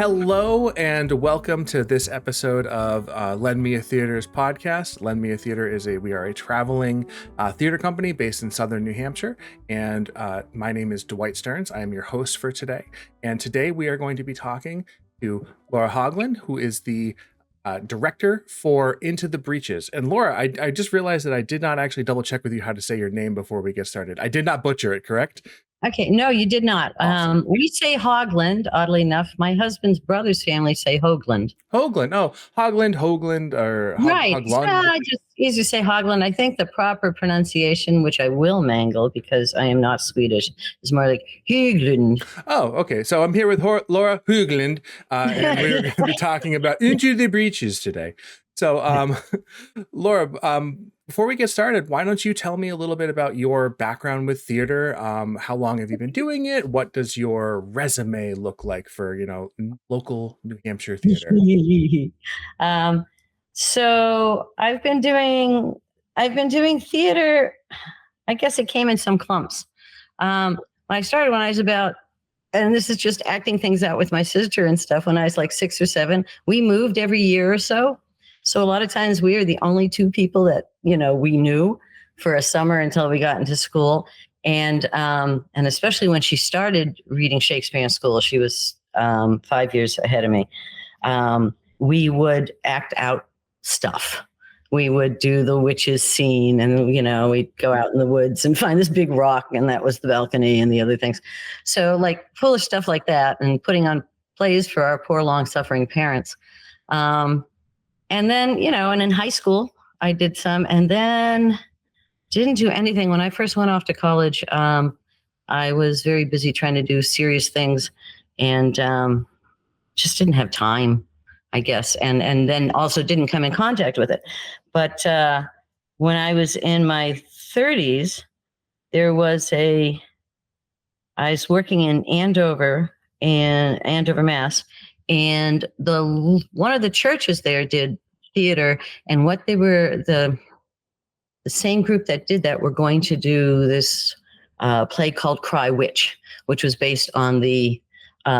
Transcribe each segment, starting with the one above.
Hello and welcome to this episode of Lend Me a Theater's podcast. Lend Me a Theater we are a traveling theater company based in Southern New Hampshire, and my name is Dwight Stearns. I am your host for today, and today we are going to be talking to Laura Hoglund, who is the director for Into The Breeches. And Laura, I just realized that I did not actually double check with you how to say your name before we get started. I did not butcher it, correct? Okay. No, you did not. Awesome. We say Hoglund, oddly enough. My husband's brother's family say Hoglund. Hoglund. Oh, Hoglund, or right. Hoglund. I just easy to say Hoglund. I think the proper pronunciation, which I will mangle because I am not Swedish, is more like Hoglund. Oh, okay. So I'm here with Laura Hoglund, and we're going to be talking about Into The Breeches today. So, Laura, before we get started, why don't you tell me a little bit about your background with theater? How long have you been doing it? What does your resume look like for, local New Hampshire theater? So I've been doing theater. I guess it came in some clumps. I started when I was and this is just acting things out with my sister and stuff. When I was like 6 or 7, we moved every year or so. So a lot of times we are the only 2 people that, we knew for a summer until we got into school. And especially when she started reading Shakespeare in school, she was 5 years ahead of me. We would act out stuff. We would do the witches scene and, we'd go out in the woods and find this big rock, and that was the balcony and the other things. So like foolish stuff like that, and putting on plays for our poor, long-suffering parents. And then, and in high school, I did some, and then didn't do anything. When I first went off to college, I was very busy trying to do serious things, and just didn't have time, I guess. And then also didn't come in contact with it. But when I was in my 30s, I was working in Andover, Mass. And one of the churches there did theater, and what they were the same group that did that were going to do this play called Cry Witch, which was based on the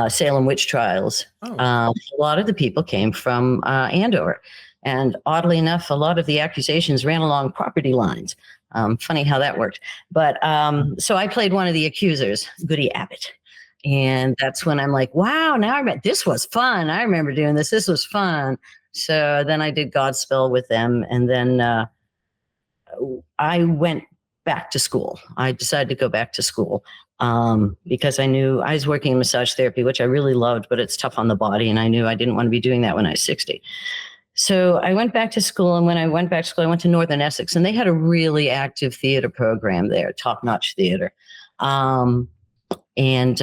Salem witch trials. Oh. A lot of the people came from Andover, and oddly enough, a lot of the accusations ran along property lines. Funny how that worked. But so I played one of the accusers, Goody Abbott. And that's when I'm like, wow, this was fun. I remember doing this. This was fun. So then I did Godspell with them. And then I went back to school. I decided to go back to school because I knew I was working in massage therapy, which I really loved, but it's tough on the body. And I knew I didn't want to be doing that when I was 60. So I went back to school. And when I went back to school, I went to Northern Essex, and they had a really active theater program there, top-notch theater. And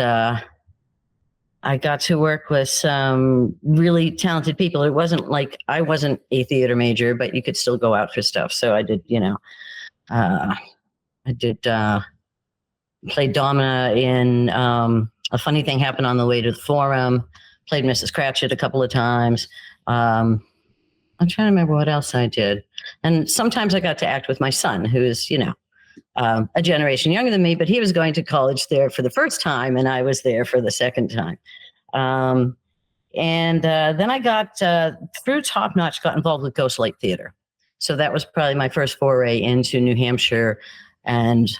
I got to work with some really talented people. It wasn't like I wasn't a theater major, but you could still go out for stuff. So I did, played Domina in A Funny Thing Happened on the Way to the Forum, played Mrs. Cratchit a couple of times. I'm trying to remember what else I did. And sometimes I got to act with my son, who is, a generation younger than me, but he was going to college there for the first time, and I was there for the second time. And then I got, through Top Notch, got involved with Ghost Light Theater. So that was probably my first foray into New Hampshire and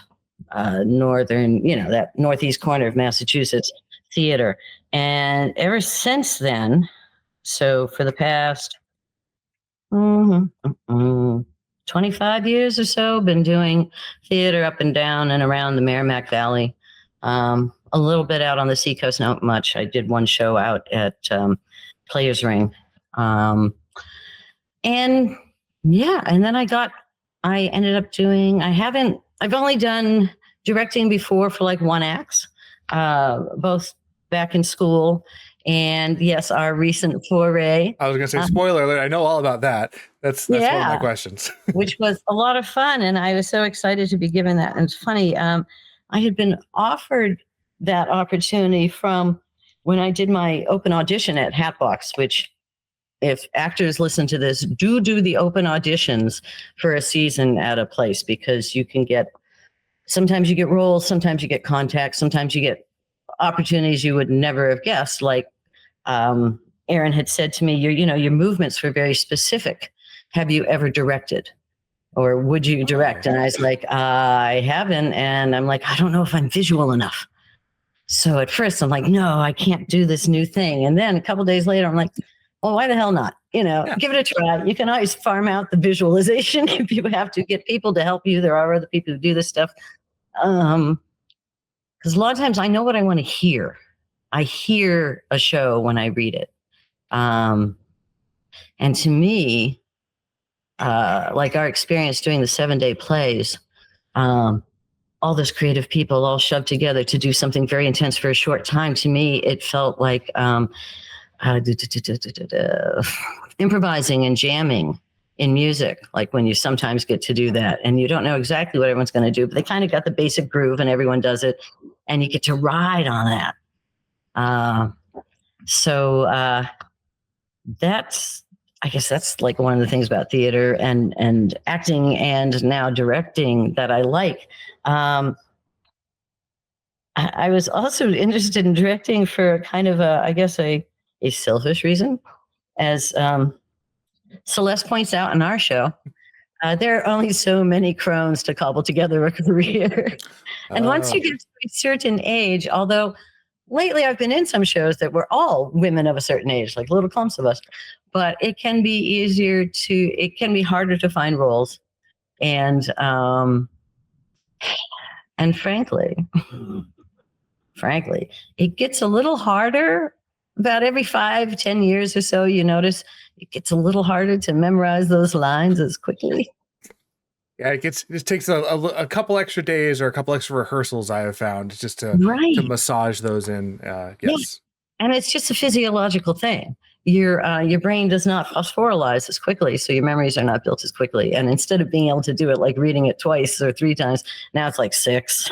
northern, that northeast corner of Massachusetts theater. And ever since then, so for the past 25 years or so, been doing theater up and down and around the Merrimack Valley. A little bit out on the seacoast, not much. I did one show out at Players Ring. And then I ended up doing, I've only done directing before for like one acts, both back in school. And yes, our recent foray. I was going to say, spoiler alert, I know all about that. That's one of my questions. Which was a lot of fun. And I was so excited to be given that. And it's funny, I had been offered that opportunity from when I did my open audition at Hatbox, which, if actors listen to this, do the open auditions for a season at a place, because you can sometimes you get roles, sometimes you get contacts, sometimes you get opportunities you would never have guessed, like Aaron had said to me, your movements were very specific. Have you ever directed? Or would you direct? And I was like, I haven't. And I'm like, I don't know if I'm visual enough. So at first I'm like, no, I can't do this new thing. And then a couple of days later, I'm like, well, why the hell not? Give it a try. You can always farm out the visualization if you have to get people to help you. There are other people who do this stuff. Because a lot of times I know what I want to hear. I hear a show when I read it. And to me, like our experience doing the 7-day plays, all those creative people all shoved together to do something very intense for a short time. To me, it felt like improvising and jamming in music, like when you sometimes get to do that and you don't know exactly what everyone's going to do, but they kind of got the basic groove and everyone does it and you get to ride on that. So I guess that's like one of the things about theater and acting and now directing that I like. I was also interested in directing for kind of a selfish reason. As Celeste points out in our show, there are only so many crones to cobble together a career. And once you get to a certain age, although lately I've been in some shows that were all women of a certain age, like little clumps of us, but it can be harder to find roles. And frankly, it gets a little harder about every 5-10 years or so. You notice it gets a little harder to memorize those lines as quickly. Yeah, it just takes a couple extra days or a couple extra rehearsals, I have found, just to massage those in. Yes. Yeah. And it's just a physiological thing. Your brain does not phosphorylate as quickly, so your memories are not built as quickly. And instead of being able to do it like reading it twice or 3 times, now it's like 6,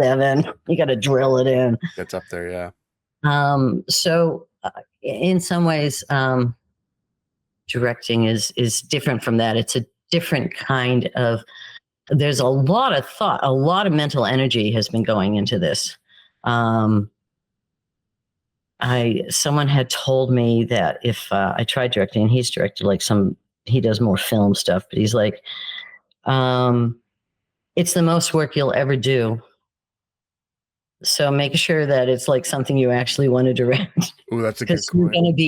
7. You got to drill it in. That's up there, yeah. So in some ways, directing is different from that. It's a different kind of. There's a lot of thought, a lot of mental energy has been going into this. Someone had told me that if I tried directing, and he's directed he does more film stuff, but he's like, it's the most work you'll ever do. So make sure that it's like something you actually want to direct. Oh, that's a good point.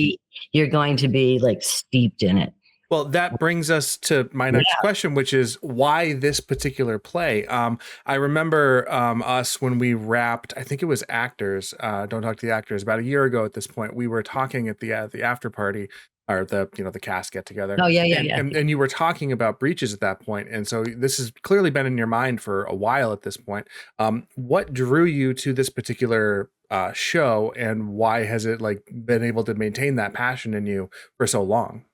You're going to be like steeped in it. Well, that brings us to my next question, which is why this particular play? I remember us when we wrapped, I think it was Actors, Don't Talk to the Actors, about a year ago at this point. We were talking at the after party, or the cast get together. Oh, yeah. And you were talking about Breeches at that point. And so this has clearly been in your mind for a while at this point. What drew you to this particular show, and why has it been able to maintain that passion in you for so long?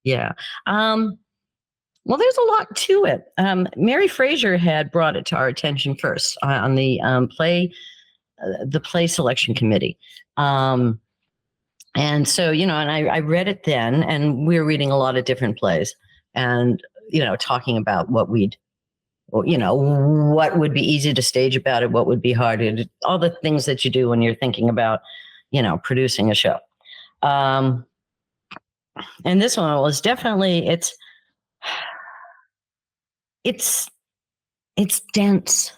Yeah. Well, there's a lot to it. Mary Fraser had brought it to our attention first on the play selection committee. And so, and I read it then, and we were reading a lot of different plays and, talking about what would be easy to stage about it, what would be hard, all the things that you do when you're thinking about, producing a show. And this one was definitely, it's dense.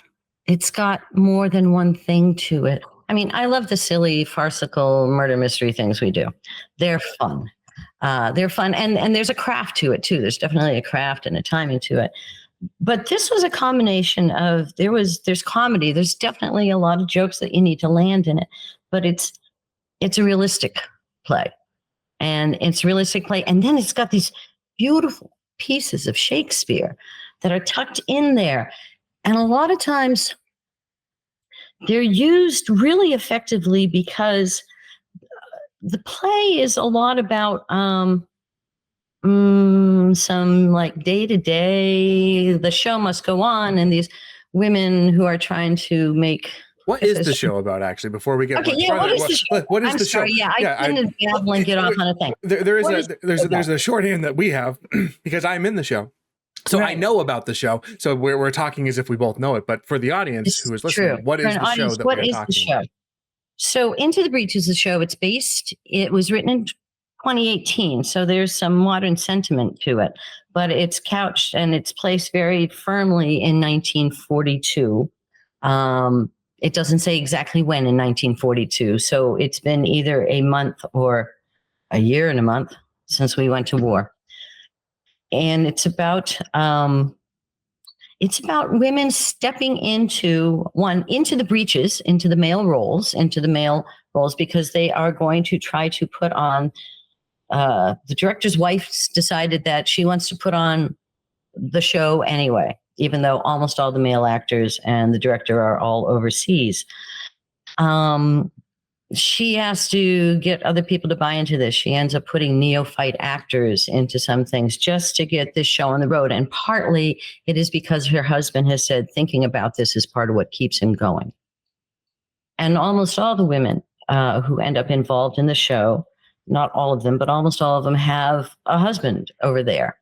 It's got more than one thing to it. I mean, I love the silly, farcical murder mystery things we do. They're fun. And there's a craft to it too. There's definitely a craft and a timing to it. But this was a combination of, there's comedy. There's definitely a lot of jokes that you need to land in it, but it's a realistic play. And it's realistic play. And then it's got these beautiful pieces of Shakespeare that are tucked in there. And a lot of times they're used really effectively because the play is a lot about some like day to day, the show must go on. And these women who are trying to make. What is the show about, actually, before we get what is the show? What is the show? Yeah, I didn't dabble and get off on a thing. There's a shorthand that we have because I'm in the show. So I know about the show. So we're talking as if we both know it. But for the audience who is listening, what is the show that we're talking about? So Into the Breeches, the show, it was written in 2018. So there's some modern sentiment to it, but it's couched and it's placed very firmly in 1942. It doesn't say exactly when in 1942. So it's been either a month or a year and a month since we went to war. And it's about women stepping into the breeches, into the male roles, because they are going to try to put on. The director's wife decided that she wants to put on the show anyway, even though almost all the male actors and the director are all overseas. She has to get other people to buy into this. She ends up putting neophyte actors into some things just to get this show on the road. And partly it is because her husband has said thinking about this is part of what keeps him going. And almost all the women who end up involved in the show, not all of them, but almost all of them have a husband over there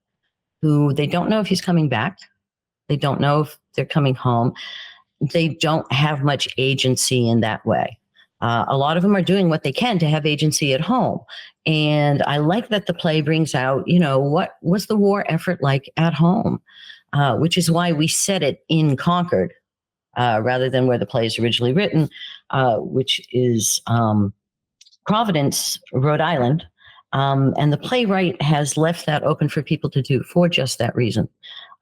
who they don't know if he's coming back. They don't know if they're coming home. They don't have much agency in that way. A lot of them are doing what they can to have agency at home. And I like that the play brings out, what was the war effort like at home, which is why we set it in Concord rather than where the play is originally written, which is Providence, Rhode Island. And the playwright has left that open for people to do for just that reason.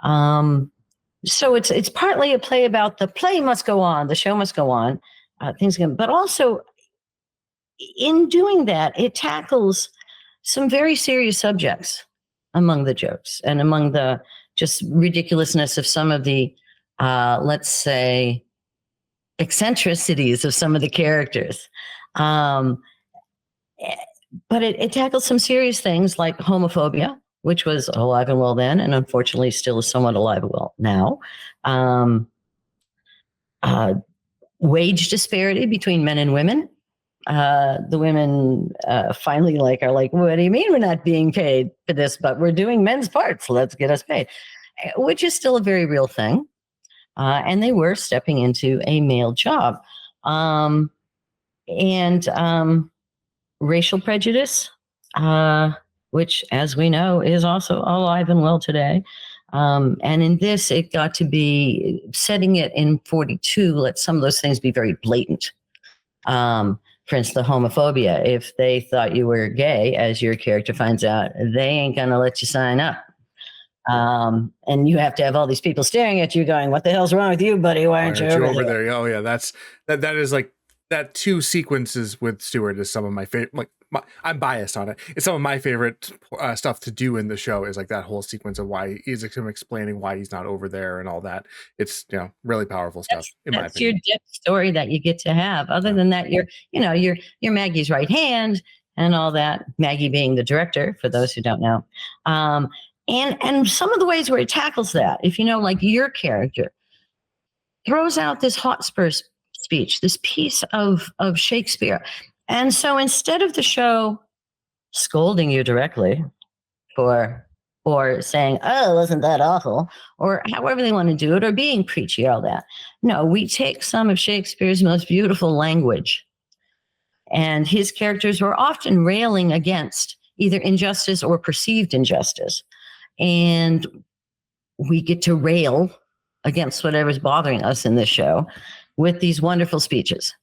So it's partly a play about the play must go on, the show must go on. But also in doing that, it tackles some very serious subjects among the jokes and among the just ridiculousness of some of the, let's say, eccentricities of some of the characters. But it tackles some serious things like homophobia, which was alive and well then, and unfortunately still is somewhat alive and well now. Wage disparity between men and women. The women finally are like, what do you mean we're not being paid for this? But we're doing men's parts. Let's get us paid, which is still a very real thing. And they were stepping into a male job. And racial prejudice, which, as we know, is also alive and well today. And in this, it got to be setting it in 42, let some of those things be very blatant. For instance, the homophobia. If they thought you were gay, as your character finds out, they ain't going to let you sign up. And you have to have all these people staring at you going, what the hell's wrong with you, buddy? Why aren't you over there? Oh, yeah. That is like that two sequences with Stewart is some of my favorite. I'm biased on it. It's some of my favorite stuff to do in the show is like that whole sequence of why he's explaining why he's not over there and all that. It's, really powerful stuff. That's your depth story that you get to have. Other than that, you're Maggie's right hand and all that. Maggie being the director, for those who don't know. And some of the ways where it tackles that, if like your character throws out this Hotspur speech, this piece of Shakespeare. And so instead of the show scolding you directly or saying, oh, wasn't that awful? Or however they want to do it, or being preachy, all that. No, we take some of Shakespeare's most beautiful language. And his characters were often railing against either injustice or perceived injustice. And we get to rail against whatever's bothering us in this show with these wonderful speeches.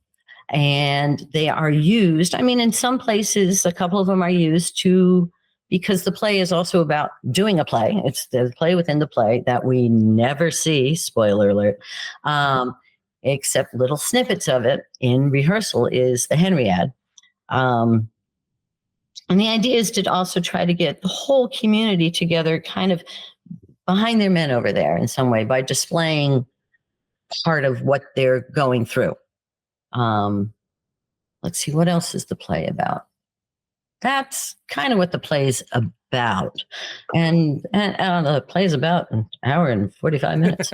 And they are used, in some places, a couple of them are used because the play is also about doing a play. It's the play within the play that we never see, spoiler alert, except little snippets of it in rehearsal is the Henriad. And the idea is to also try to get the whole community together kind of behind their men over there in some way by displaying part of what they're going through. Let's see, what else is the play about? That's kind of what the play is about. And the play is about an hour and 45 minutes.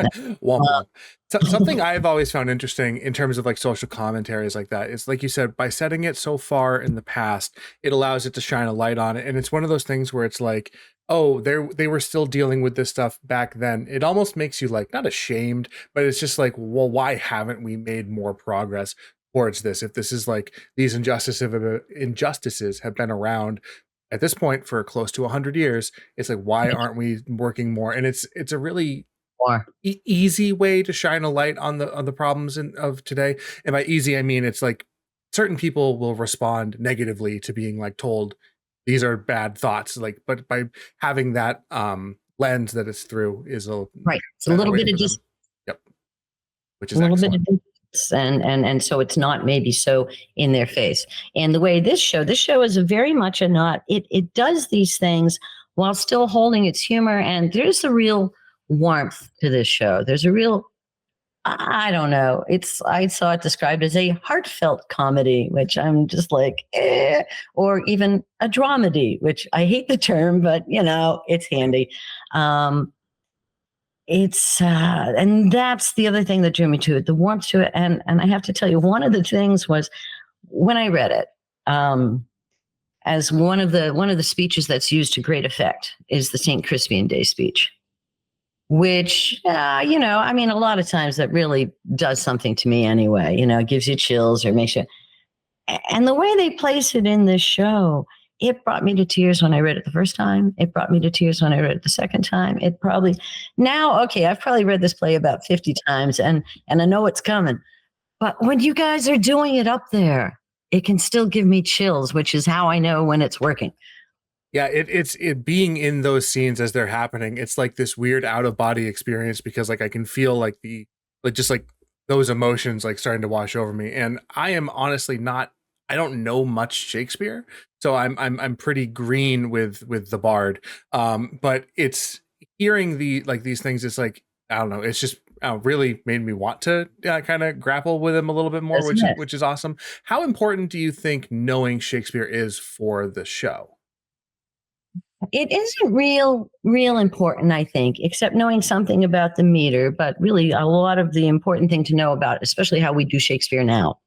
Something I've always found interesting in terms of like social commentaries like that is, like you said, by setting it so far in the past, it allows it to shine a light on it. And it's one of those things where it's like, oh, they were still dealing with this stuff back then. It almost makes you like not ashamed, but it's just like, well, why haven't we made more progress? towards this, if this is like these injustices have been around at this point for close to 100 years, it's like, why aren't we working more? And it's a really easy way to shine a light on the problems of today. And by easy, I mean it's like certain people will respond negatively to being like told these are bad thoughts, like, but by having that lens that it's through is a right. It's a little bit of just yep, which is a little excellent. bit of and so it's not maybe so in their face. And the way this show is very much a not, it does these things while still holding its humor. And there's a real warmth to this show. There's a real, I don't know. I saw it described as a heartfelt comedy, which I'm just like, or even a dramedy, which I hate the term, but it's handy. And that's the other thing that drew me to it, the warmth to it. And I have to tell you, one of the things was when I read it, as one of the speeches that's used to great effect is the St. Crispian Day speech, which, a lot of times that really does something to me anyway, it gives you chills or makes you, and the way they place it in this show, it brought me to tears when I read it the first time. It brought me to tears when I read it the second time. I've probably read this play about 50 times and I know it's coming. But when you guys are doing it up there, it can still give me chills, which is how I know when it's working. Yeah, it's being in those scenes as they're happening. It's like this weird out of body experience because like I can feel like just like those emotions like starting to wash over me. And I am honestly I don't know much Shakespeare, so I'm pretty green with the Bard. But it's hearing these things. It's like, I don't know. It's just really made me want to kind of grapple with him a little bit more, which is awesome. How important do you think knowing Shakespeare is for the show? It isn't real important, I think, except knowing something about the meter. But really, a lot of the important thing to know about, especially how we do Shakespeare now,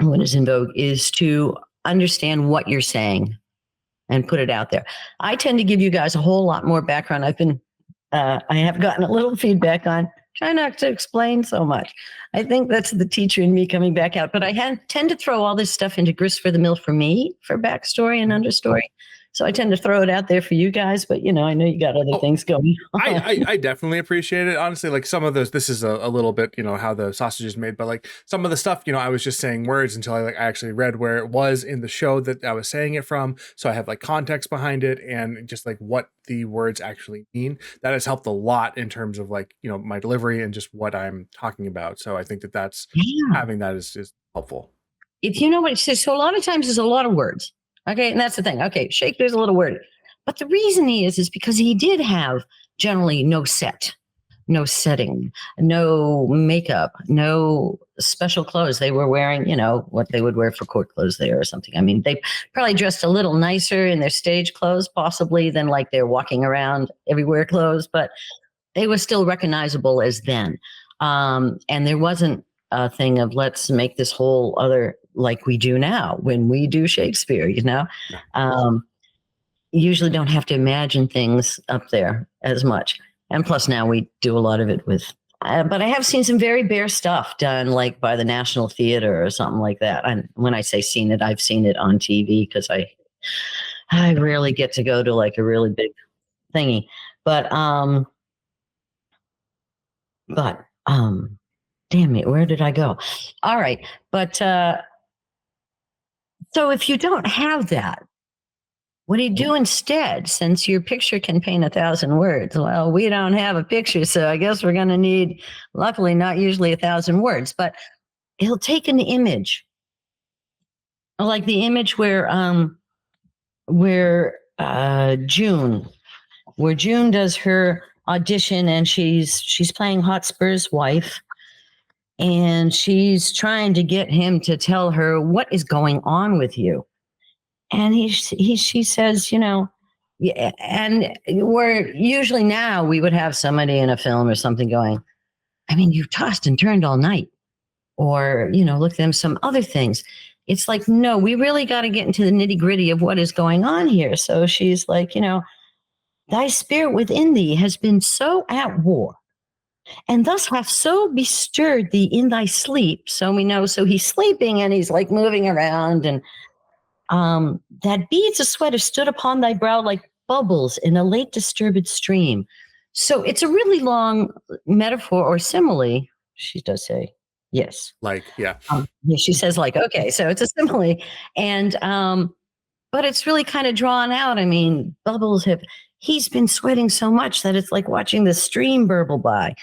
what is in vogue, is to understand what you're saying and put it out there. I tend to give you guys a whole lot more background. I have gotten a little feedback on try not to explain so much. I think that's the teacher in me coming back out. But I tend to throw all this stuff into grist for the mill for me, for backstory and understory. So I tend to throw it out there for you guys, but I know you got other things going on. I definitely appreciate it. Honestly, like some of those, this is a little bit, how the sausage is made, but like some of the stuff, I was just saying words until I actually read where it was in the show that I was saying it from. So I have like context behind it and just like what the words actually mean. That has helped a lot in terms of like, my delivery and just what I'm talking about. So I think that's having that is helpful. If you know what it says, so a lot of times there's a lot of words. Okay, and that's the thing. Okay, Shakespeare's a little wordy. But the reason is because he did have generally no set, no setting, no makeup, no special clothes. They were wearing, what they would wear for court clothes there or something. I mean, they probably dressed a little nicer in their stage clothes, possibly, than like their walking around everywhere clothes, but they were still recognizable as then. And there wasn't a thing of let's make this whole other like we do now when we do Shakespeare, usually don't have to imagine things up there as much. And plus now we do a lot of it with, but I have seen some very bare stuff done like by the National Theater or something like that. And when I say seen it, I've seen it on TV because I rarely get to go to like a really big thingy, but damn it, where did I go? All right. But, so if you don't have that, what do you do instead? Since your picture can paint 1,000 words. Well, we don't have a picture, so I guess we're going to need, luckily, not usually 1,000 words, but it'll take an image, like the image where June does her audition, and she's playing Hotspur's wife. And she's trying to get him to tell her what is going on with you. And she says, yeah, and where usually now we would have somebody in a film or something going, I mean, you've tossed and turned all night, or, look at them, some other things. It's like, no, we really got to get into the nitty gritty of what is going on here. So she's like, thy spirit within thee has been so at war and thus hath so bestirred thee in thy sleep. So we know, so he's sleeping and he's like moving around, and that beads of sweat have stood upon thy brow like bubbles in a late disturbed stream. So it's a really long metaphor or simile. She does say, yes. Like, yeah. Yeah, she says like, okay, so it's a simile. And, but it's really kind of drawn out. I mean, bubbles have, he's been sweating so much that it's like watching the stream burble by.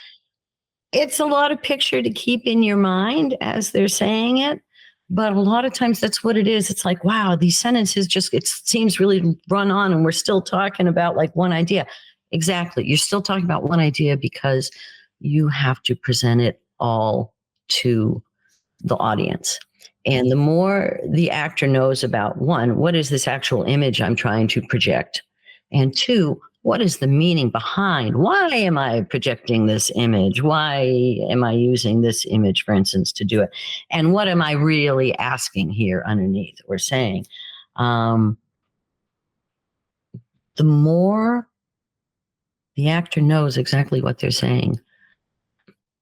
It's a lot of picture to keep in your mind as they're saying it. But a lot of times that's what it is. It's like, wow, these sentences just, it seems really run on and we're still talking about like one idea. Exactly. You're still talking about one idea because you have to present it all to the audience. And the more the actor knows about, one, what is this actual image I'm trying to project? And two, what is the meaning behind? Why am I projecting this image? Why am I using this image, for instance, to do it? And what am I really asking here underneath or saying? The more the actor knows exactly what they're saying,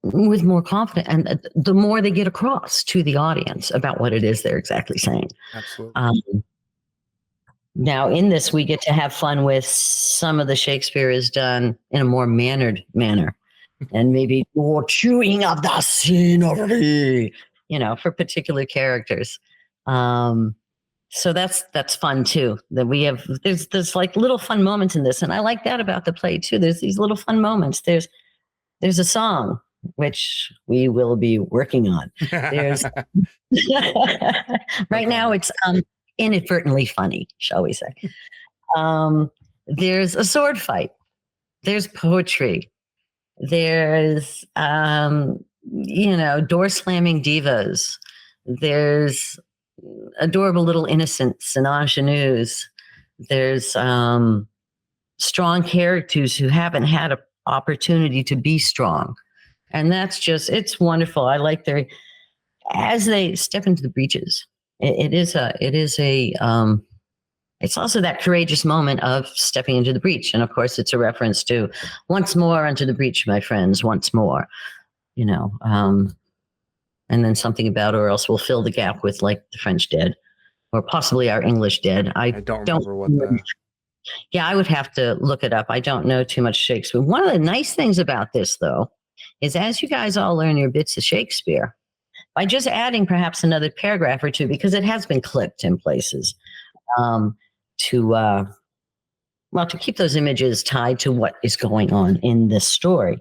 with more confidence, and the more they get across to the audience about what it is they're exactly saying. Absolutely. Now, in this, we get to have fun with some of the Shakespeare is done in a more mannered manner, and maybe more chewing of the scenery, for particular characters. So that's fun too. That we have there's like little fun moments in this, and I like that about the play too. There's these little fun moments. There's a song which we will be working on. There's right now it's inadvertently funny, shall we say. There's a sword fight. There's poetry. There's door slamming divas. There's adorable little innocents and ingenues. There's strong characters who haven't had an opportunity to be strong. And that's just, it's wonderful. I like as they step into the breaches, it's also that courageous moment of stepping into the breach. And of course, it's a reference to once more unto the breach, my friends, once more, and then something about, or else we'll fill the gap with like the French dead or possibly our English dead. I don't remember what the... Yeah, I would have to look it up. I don't know too much Shakespeare. One of the nice things about this, though, is as you guys all learn your bits of Shakespeare, by just adding perhaps another paragraph or two, because it has been clipped in places, to keep those images tied to what is going on in this story.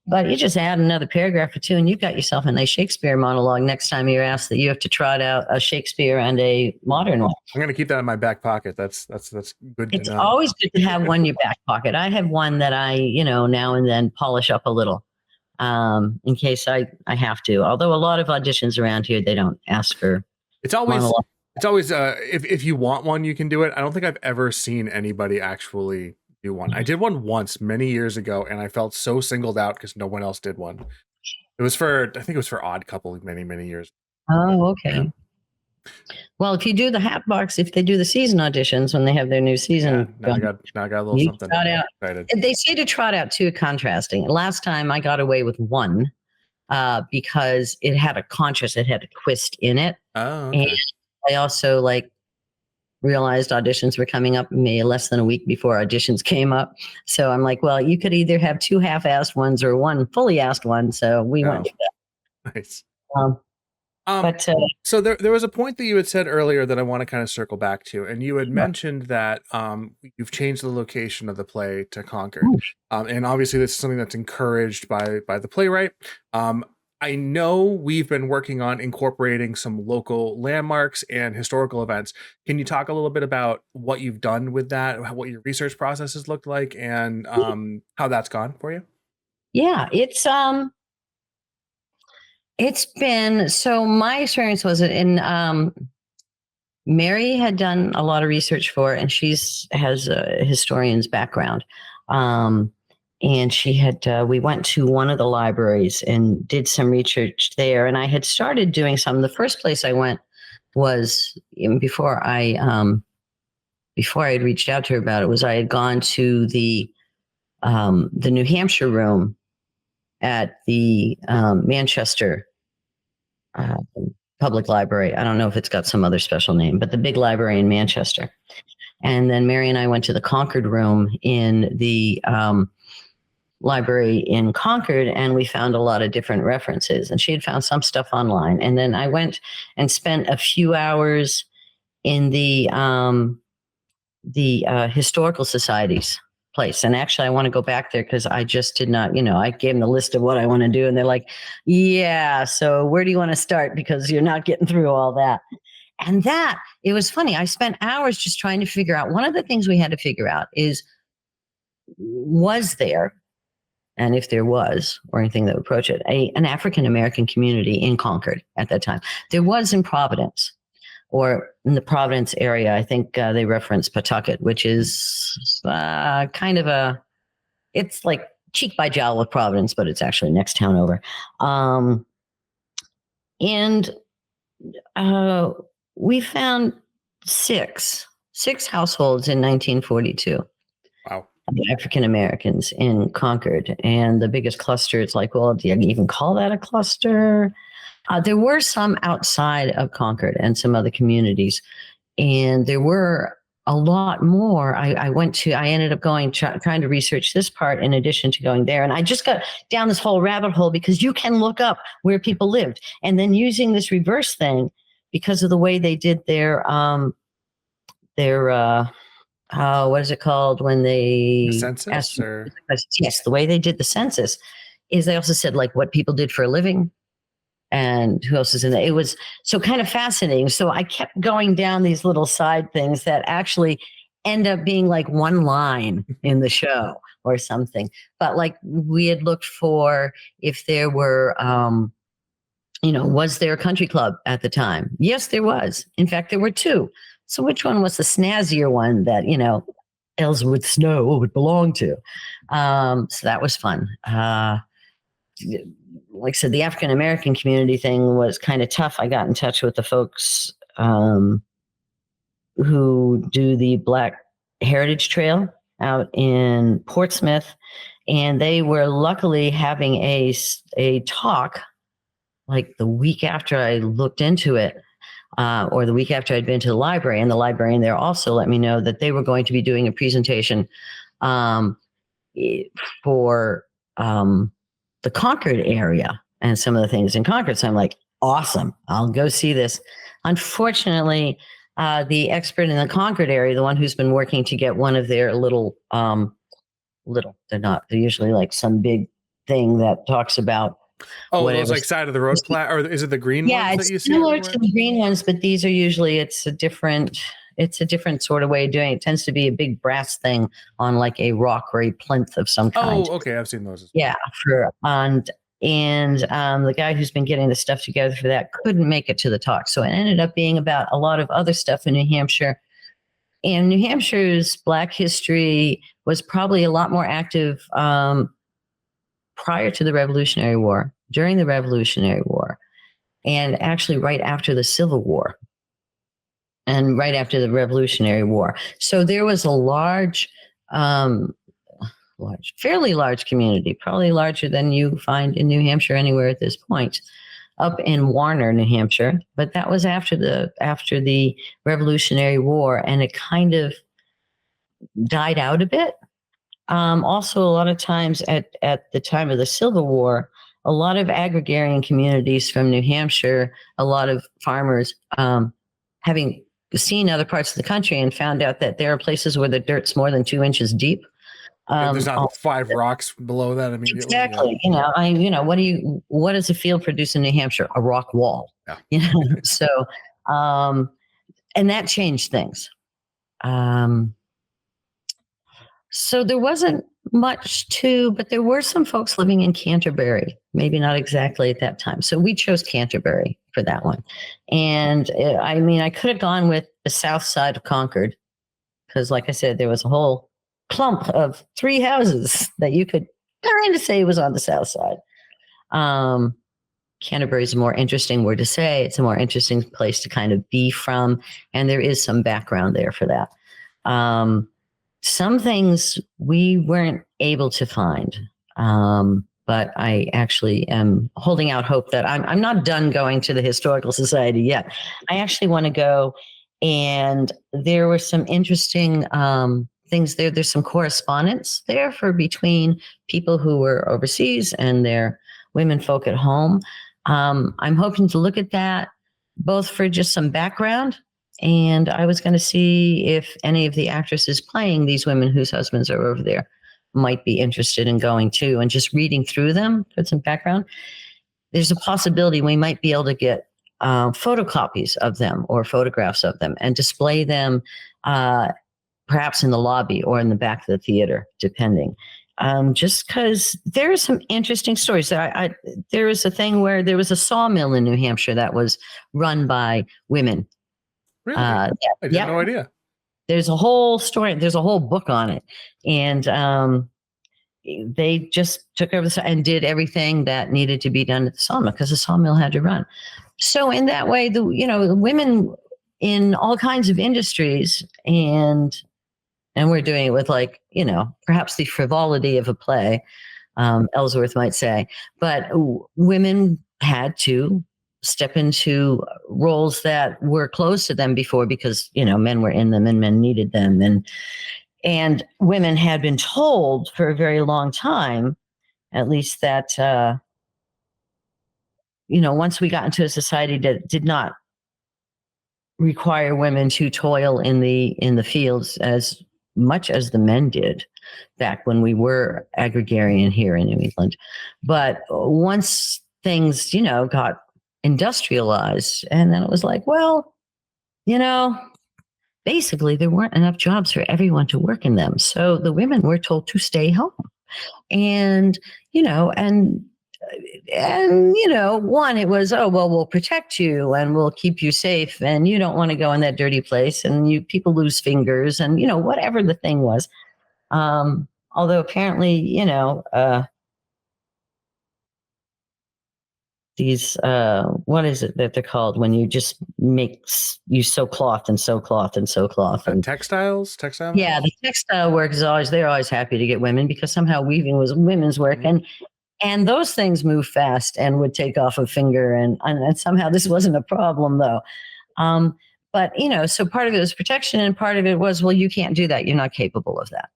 But you just add another paragraph or two, and you've got yourself a nice Shakespeare monologue next time you're asked that you have to trot out a Shakespeare and a modern one. I'm going to keep that in my back pocket. That's good to know. It's always good to have one in your back pocket. I have one that I, now and then polish up a little in case I have to. Although a lot of auditions around here, they don't ask for. It's always if you want one, you can do it. I don't think I've ever seen anybody actually do one. I did one once many years ago, and I felt so singled out because no one else did one. I think it was for Odd Couple many, many years. Oh, okay. Well, if you do the Hat Box, if they do the season auditions when they have their new season, now I got a little something. Excited. They say to trot out two contrasting. Last time I got away with one because it had a contrast, it had a twist in it. Oh, okay. And I also realized auditions were coming up maybe less than a week before auditions came up. So I'm like, well, you could either have two half-assed ones or one fully assed one. So we went for that. Nice. So there was a point that you had said earlier that I want to kind of circle back to, and you had mentioned that you've changed the location of the play to Concord, and obviously this is something that's encouraged by the playwright. I know we've been working on incorporating some local landmarks and historical events. Can you talk a little bit about what you've done with that, what your research processes looked like, and how that's gone for you? Yeah, it's been, so my experience was in Mary had done a lot of research for it, and has a historian's background. And she had, we went to one of the libraries and did some research there. And I had started doing some. The first place I went was before I had reached out to her about it, was I had gone to the New Hampshire room at the Manchester Public Library. I don't know if it's got some other special name, but the big library in Manchester. And then Mary and I went to the Concord room in the library in Concord, and we found a lot of different references. And she had found some stuff online. And then I went and spent a few hours in the historical society's place. And actually, I want to go back there because I just did not, I gave them the list of what I want to do. And they're like, yeah, so where do you want to start? Because you're not getting through all that. And it was funny. I spent hours just trying to figure out. One of the things we had to figure out is, was there, and if there was, or anything that would approach it, an African-American community in Concord at that time? There was in Providence, or in the Providence area. I think they reference Pawtucket, which is kind of it's like cheek by jowl with Providence, but it's actually next town over. And we found six households in 1942. Wow. African Americans in Concord. And the biggest cluster, it's like, well, do you even call that a cluster? There were some outside of Concord and some other communities, and there were a lot more. I ended up trying to research this part in addition to going there. And I just got down this whole rabbit hole because you can look up where people lived, and then using this reverse thing because of the way they did their what is it called when they the census? Yes, the way they did the census is they also said like what people did for a living. And who else is in there? It was so kind of fascinating. So I kept going down these little side things that actually end up being like one line in the show or something. But like we had looked for if there were, was there a country club at the time? Yes, there was. In fact, there were two. So which one was the snazzier one that, Ellswood Snow would belong to? So that was fun. Like I said, the African American community thing was kind of tough. I got in touch with the folks who do the Black Heritage Trail out in Portsmouth, and they were luckily having a talk like the week after I looked into it, or the week after I'd been to the library, and the librarian there also let me know that they were going to be doing a presentation for the Concord area and some of the things in Concord. So I'm like, awesome, I'll go see this. Unfortunately, the expert in the Concord area, the one who's been working to get one of their they're usually like some big thing that talks about those like side of the road or is it the green ones that you see? Yeah, it's similar to the green ones, but these are usually, it's a different sort of way of doing it. It tends to be a big brass thing on like a rock or a plinth of some kind. Oh, okay. I've seen those. Yeah. And the guy who's been getting the stuff together for that couldn't make it to the talk. So it ended up being about a lot of other stuff in New Hampshire. And New Hampshire's Black history was probably a lot more active prior to the Revolutionary War, during the Revolutionary War, and actually right after the Civil War. And right after the Revolutionary War. So there was a fairly large community, probably larger than you find in New Hampshire anywhere at this point, up in Warner, New Hampshire. But that was after the Revolutionary War, and it kind of died out a bit. Also, a lot of times at the time of the Civil War, a lot of agrarian communities from New Hampshire, a lot of farmers having seen other parts of the country and found out that there are places where the dirt's more than 2 inches deep. There's not 5 rocks below that immediately. Exactly. Yeah. What does a field produce in New Hampshire? A rock wall. Yeah. So, and that changed things. So there wasn't much but there were some folks living in Canterbury, maybe not exactly at that time. So we chose Canterbury for that one. And I could have gone with the south side of Concord because, like I said, there was a whole clump of 3 houses that you could kind of say was on the south side. Canterbury is a more interesting word to say. It's a more interesting place to kind of be from. And there is some background there for that. Some things we weren't able to find. but I actually am holding out hope that I'm not done going to the Historical Society yet. I actually want to go, and there were some interesting things there. There's some correspondence there for between people who were overseas and their women folk at home. I'm hoping to look at that both for just some background, and I was going to see if any of the actresses playing these women whose husbands are over there might be interested in going too, and just reading through them, put some background. There's a possibility we might be able to get photocopies of them or photographs of them and display them perhaps in the lobby or in the back of the theater, depending. Just because there are some interesting stories. There was a thing where there was a sawmill in New Hampshire that was run by women. Really? I had no idea. There's a whole story. There's a whole book on it. And they just took over and did everything that needed to be done at the sawmill because the sawmill had to run. So in that way, the women in all kinds of industries, and we're doing it with perhaps the frivolity of a play, Ellsworth might say, but women had to step into roles that were closed to them before because, men were in them and men needed them. And women had been told for a very long time, at least that, once we got into a society that did not require women to toil in the fields as much as the men did back when we were agrarian here in New England. But once things, got industrialized, and then it was like, well, basically there weren't enough jobs for everyone to work in them. So the women were told to stay home. And, one, it was, oh, well, we'll protect you and we'll keep you safe. And you don't want to go in that dirty place, and people lose fingers and, whatever the thing was. Although apparently, these, what is it that they're called when you just you sew cloth and sew cloth and sew cloth and textile. Yeah. The textile work they're always happy to get women because somehow weaving was women's work. Mm-hmm. And those things move fast and would take off a finger. And somehow this wasn't a problem though. But, so part of it was protection and part of it was, well, you can't do that. You're not capable of that.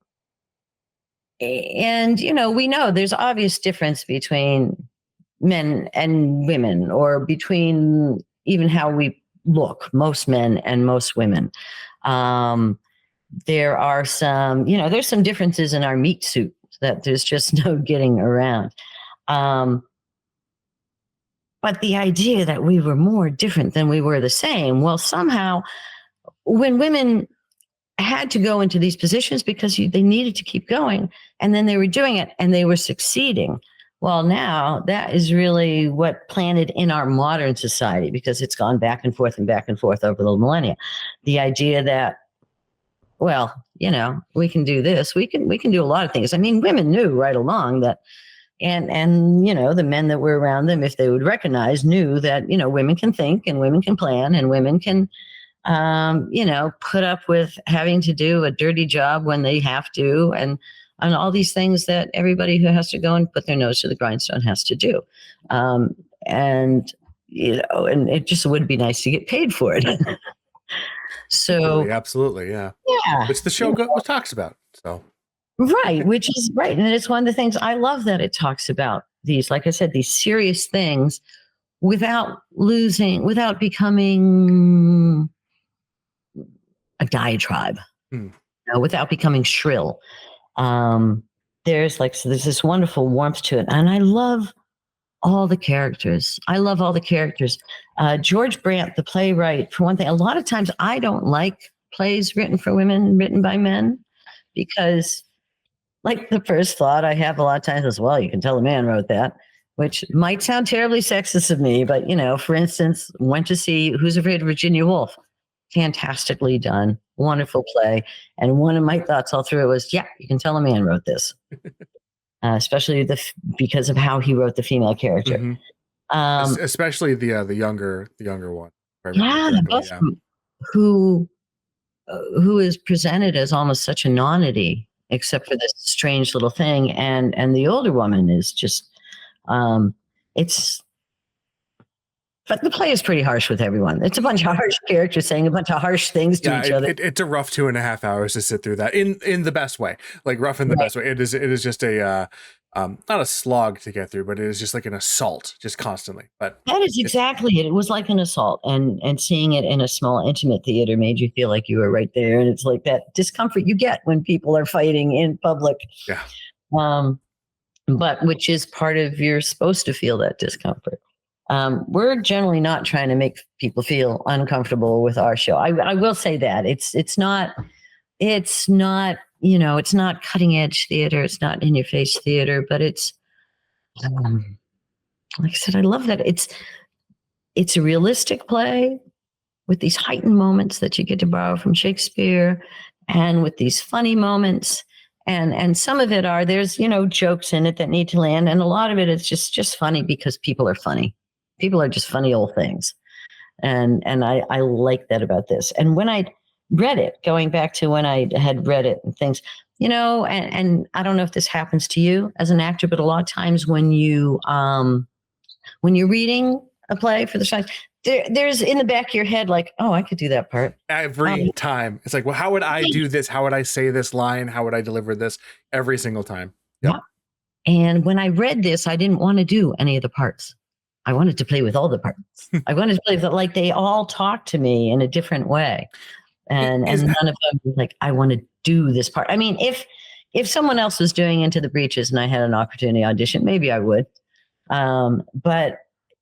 And, we know there's obvious difference between men and women, or between even how we look, most men and most women. There are some, there's some differences in our meat suit that there's just no getting around. But the idea that we were more different than we were the same, well, somehow when women had to go into these positions because they needed to keep going, and then they were doing it and they were succeeding. Well, now that is really what planted in our modern society, because it's gone back and forth over the millennia. The idea that, well, we can do this. We can do a lot of things. I mean, women knew right along that, and the men that were around them, if they would recognize, knew that, women can think and women can plan and women can, put up with having to do a dirty job when they have to, and all these things that everybody who has to go and put their nose to the grindstone has to do. And it just would be nice to get paid for it. So absolutely. Yeah. Which the show talks about. So. Right. Which is right. And it's one of the things I love, that it talks about these, like I said, these serious things without becoming a diatribe, without becoming shrill. There's this wonderful warmth to it. And I love all the characters. George Brandt, the playwright, for one thing, a lot of times I don't like plays written for women, written by men, because the first thought I have a lot of times is, well, you can tell a man wrote that, which might sound terribly sexist of me. But, for instance, went to see Who's Afraid of Virginia Woolf. Fantastically done, wonderful play. And one of my thoughts all through it was, yeah, you can tell a man wrote this, especially because of how he wrote the female character. Mm-hmm. Especially the younger one. Yeah, both who is presented as almost such a nonentity, except for this strange little thing, and the older woman is just It's, but the play is pretty harsh with everyone. It's a bunch of harsh characters saying a bunch of harsh things to each other. It's a rough 2.5 hours to sit through that in the best way, like rough in the best way. It is just a, not a slog to get through, but it is just like an assault, just constantly. But that is exactly it. It was like an assault, and seeing it in a small, intimate theater made you feel like you were right there. And it's like that discomfort you get when people are fighting in public. Yeah. But which is part of, you're supposed to feel that discomfort. We're generally not trying to make people feel uncomfortable with our show. I will say that it's not, it's not cutting edge theater. It's not in your face theater, but it's, like I said, I love that it's a realistic play with these heightened moments that you get to borrow from Shakespeare, and with these funny moments. And some of it there's jokes in it that need to land, and a lot of it is just funny because people are funny. People are just funny old things. And I like that about this. And when I read it, going back to when I had read it and things, and I don't know if this happens to you as an actor, but a lot of times when you're reading a play for the first time, there's in the back of your head, like, oh, I could do that part. Every time. It's like, well, how would I do this? How would I say this line? How would I deliver this? Every single time. Yep. Yeah. And when I read this, I didn't want to do any of the parts. I wanted to play with all the parts. I wanted to play with like they all talk to me in a different way. And none of them was like, I want to do this part. I mean, if someone else was doing Into the Breeches and I had an opportunity audition, maybe I would. But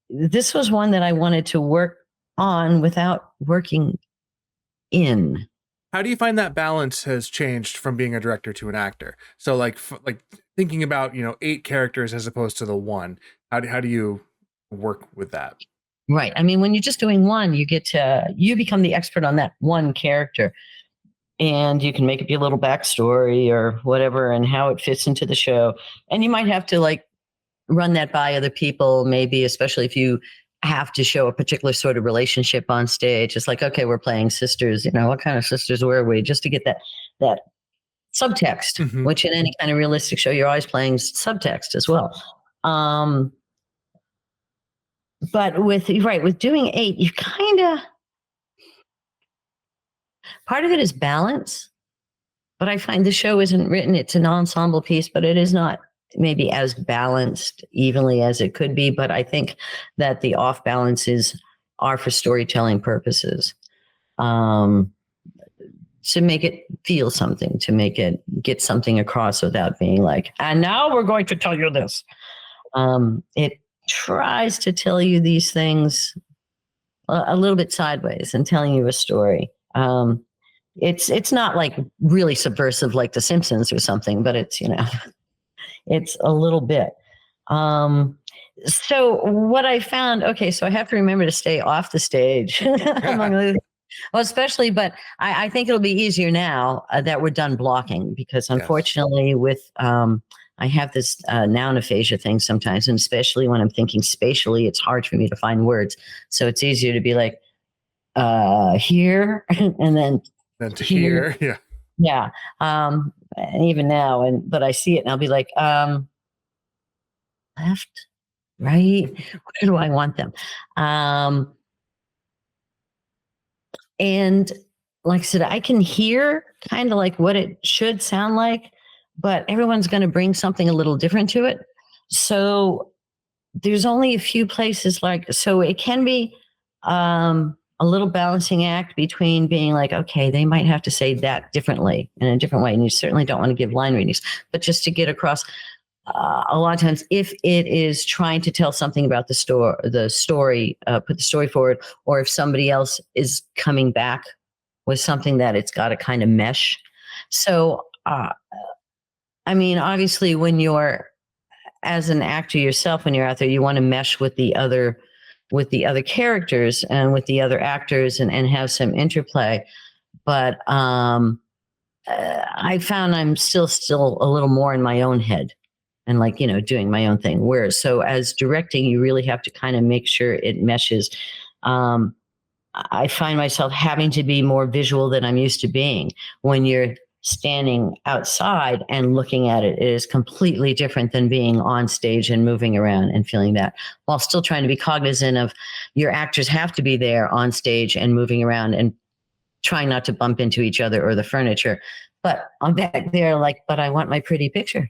this was one that I wanted to work on without working in. How do you find that balance has changed from being a director to an actor? So like thinking about, 8 characters as opposed to the one, how do you work with that? Right. I mean, when you're just doing one, you become the expert on that one character, and you can make up your little backstory or whatever and how it fits into the show. And you might have to like run that by other people, maybe, especially if you have to show a particular sort of relationship on stage. It's like, okay, we're playing sisters, what kind of sisters were we? Just to get that subtext, which in any kind of realistic show, you're always playing subtext as well. But with doing 8, you kind of, part of it is balance, but I find the show isn't written, it's an ensemble piece, but it is not maybe as balanced evenly as it could be. But I think that the off balances are for storytelling purposes, to make it feel something, to make it get something across without being like, and now we're going to tell you this. It tries to tell you these things a little bit sideways and telling you a story. It's not like really subversive like The Simpsons or something, but it's, it's a little bit. So what I found, okay, so I have to remember to stay off the stage well, especially, but I think it'll be easier now that we're done blocking, because unfortunately with, I have this noun aphasia thing sometimes, and especially when I'm thinking spatially, it's hard for me to find words. So it's easier to be like, here, and then to here. Yeah. Yeah. And even now, but I see it and I'll be like, left, right, where do I want them? And like I said, I can hear kind of like what it should sound like, but everyone's going to bring something a little different to it. So there's only a few places so it can be a little balancing act between being like, okay, they might have to say that differently in a different way. And you certainly don't want to give line readings, but just to get across, a lot of times if it is trying to tell something about the story, put the story forward, or if somebody else is coming back with something that it's got to kind of mesh. So, I mean, obviously when you're, as an actor yourself, when you're out there, you want to mesh with the other characters and with the other actors and have some interplay. But I found I'm still a little more in my own head and doing my own thing. Whereas, so as directing, you really have to kind of make sure it meshes. I find myself having to be more visual than I'm used to being when you're standing outside and looking at it is completely different than being on stage and moving around and feeling that, while still trying to be cognizant of your actors have to be there on stage and moving around and trying not to bump into each other or the furniture. But I'm back there like, but I want my pretty picture.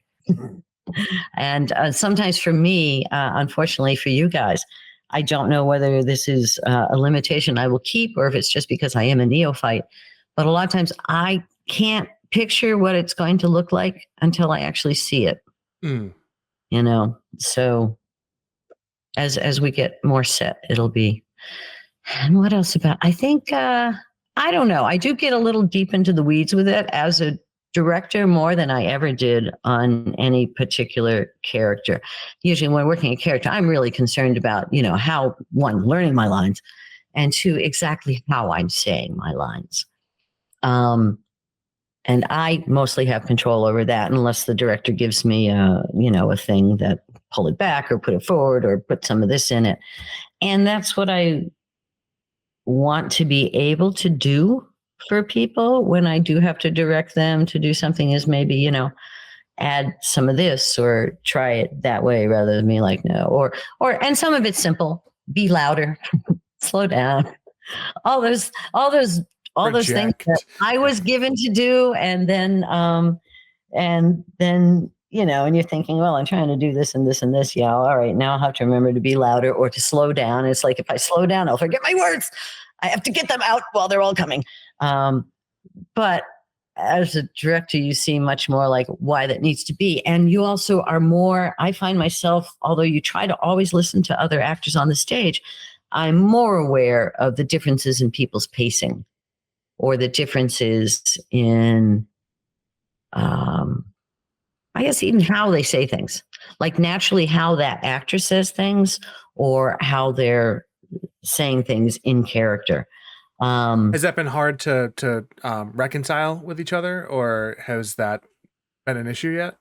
And sometimes for me, unfortunately for you guys, I don't know whether this is a limitation I will keep or if it's just because I am a neophyte. But a lot of times I can't picture what it's going to look like until I actually see it. Mm. You know, so as we get more set, it'll be. And what else about? I think I don't know. I do get a little deep into the weeds with it as a director more than I ever did on any particular character. Usually when working a character, I'm really concerned about, you know, how, one, learning my lines, and two, exactly how I'm saying my lines. And I mostly have control over that unless the director gives me a thing that pull it back or put it forward or put some of this in it. And that's what I want to be able to do for people when I do have to direct them to do something, is maybe, you know, add some of this or try it that way rather than me like, no, and some of it's simple, be louder, slow down, all those things that I was given to do. And then, you know, and you're thinking, well, I'm trying to do this and this and this. Yeah. All right. Now I'll have to remember to be louder or to slow down. It's like, if I slow down, I'll forget my words. I have to get them out while they're all coming. But as a director, you see much more like why that needs to be. And you also are more, I find myself, although you try to always listen to other actors on the stage, I'm more aware of the differences in people's pacing or the differences in, I guess, even how they say things, like naturally how that actor says things or how they're saying things in character. Has that been hard to reconcile with each other, or has that been an issue yet?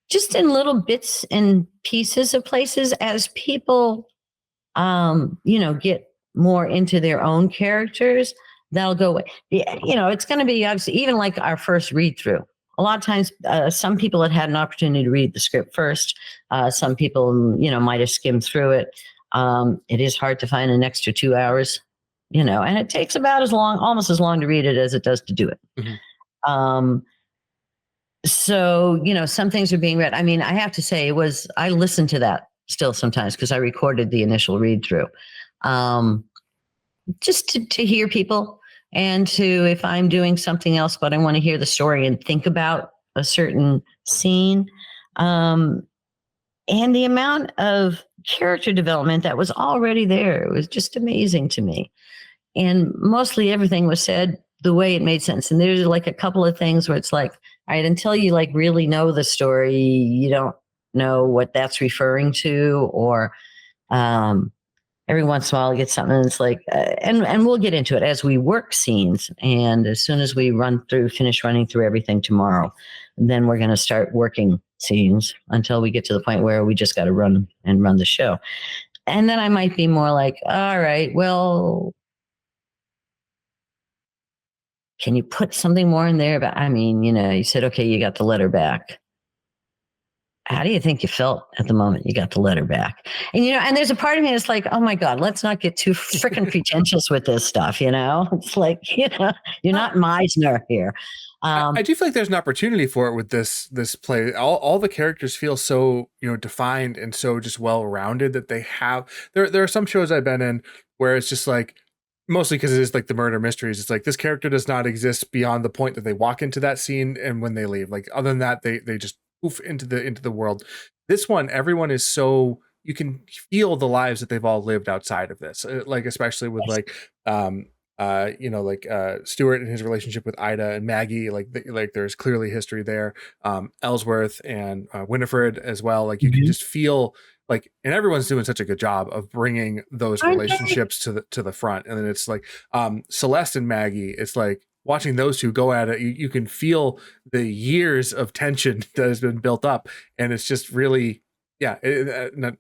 Just in little bits and pieces of places as people, you know, get more into their own characters, that'll go away. You know, it's going to be obviously even like our first read through. A lot of times, some people had an opportunity to read the script first. Some people, you know, might have skimmed through it. It is hard to find an extra 2 hours, you know, and it takes about almost as long to read it as it does to do it. Mm-hmm. So, you know, some things are being read. I mean, I have to say I listen to that still sometimes because I recorded the initial read through, just to hear people and if I'm doing something else, but I want to hear the story and think about a certain scene. And the amount of character development that was already there, it was just amazing to me. And mostly everything was said the way it made sense. And there's like a couple of things where it's like, all right, until you like really know the story, you don't know what that's referring to, or every once in a while I get something and it's like, and we'll get into it as we work scenes. And as soon as we finish running through everything tomorrow, then we're going to start working scenes until we get to the point where we just got to run the show. And then I might be more like, all right, well, can you put something more in there? But I mean, you know, you said, okay, you got the letter back. How do you think you felt at the moment you got the letter back? And, you know, and there's a part of me that's like, oh my God, let's not get too freaking pretentious with this stuff. You know, it's like, you know, you're not Meisner here. I do feel like there's an opportunity for it with this play. All the characters feel so, you know, defined and so just well-rounded that they have, there are some shows I've been in where it's just like, mostly because it is like the murder mysteries. It's like this character does not exist beyond the point that they walk into that scene and when they leave. Like other than that, they just poof into the world. This one, everyone is so, you can feel the lives that they've all lived outside of this. Like especially with like you know, like Stuart and his relationship with Ida and Maggie, like there's clearly history there. Ellsworth and Winifred as well. Like you can just feel like, and everyone's doing such a good job of bringing those relationships to the front. And then it's like Celeste and Maggie, it's like watching those two go at it. You can feel the years of tension that has been built up, and it's just really, yeah.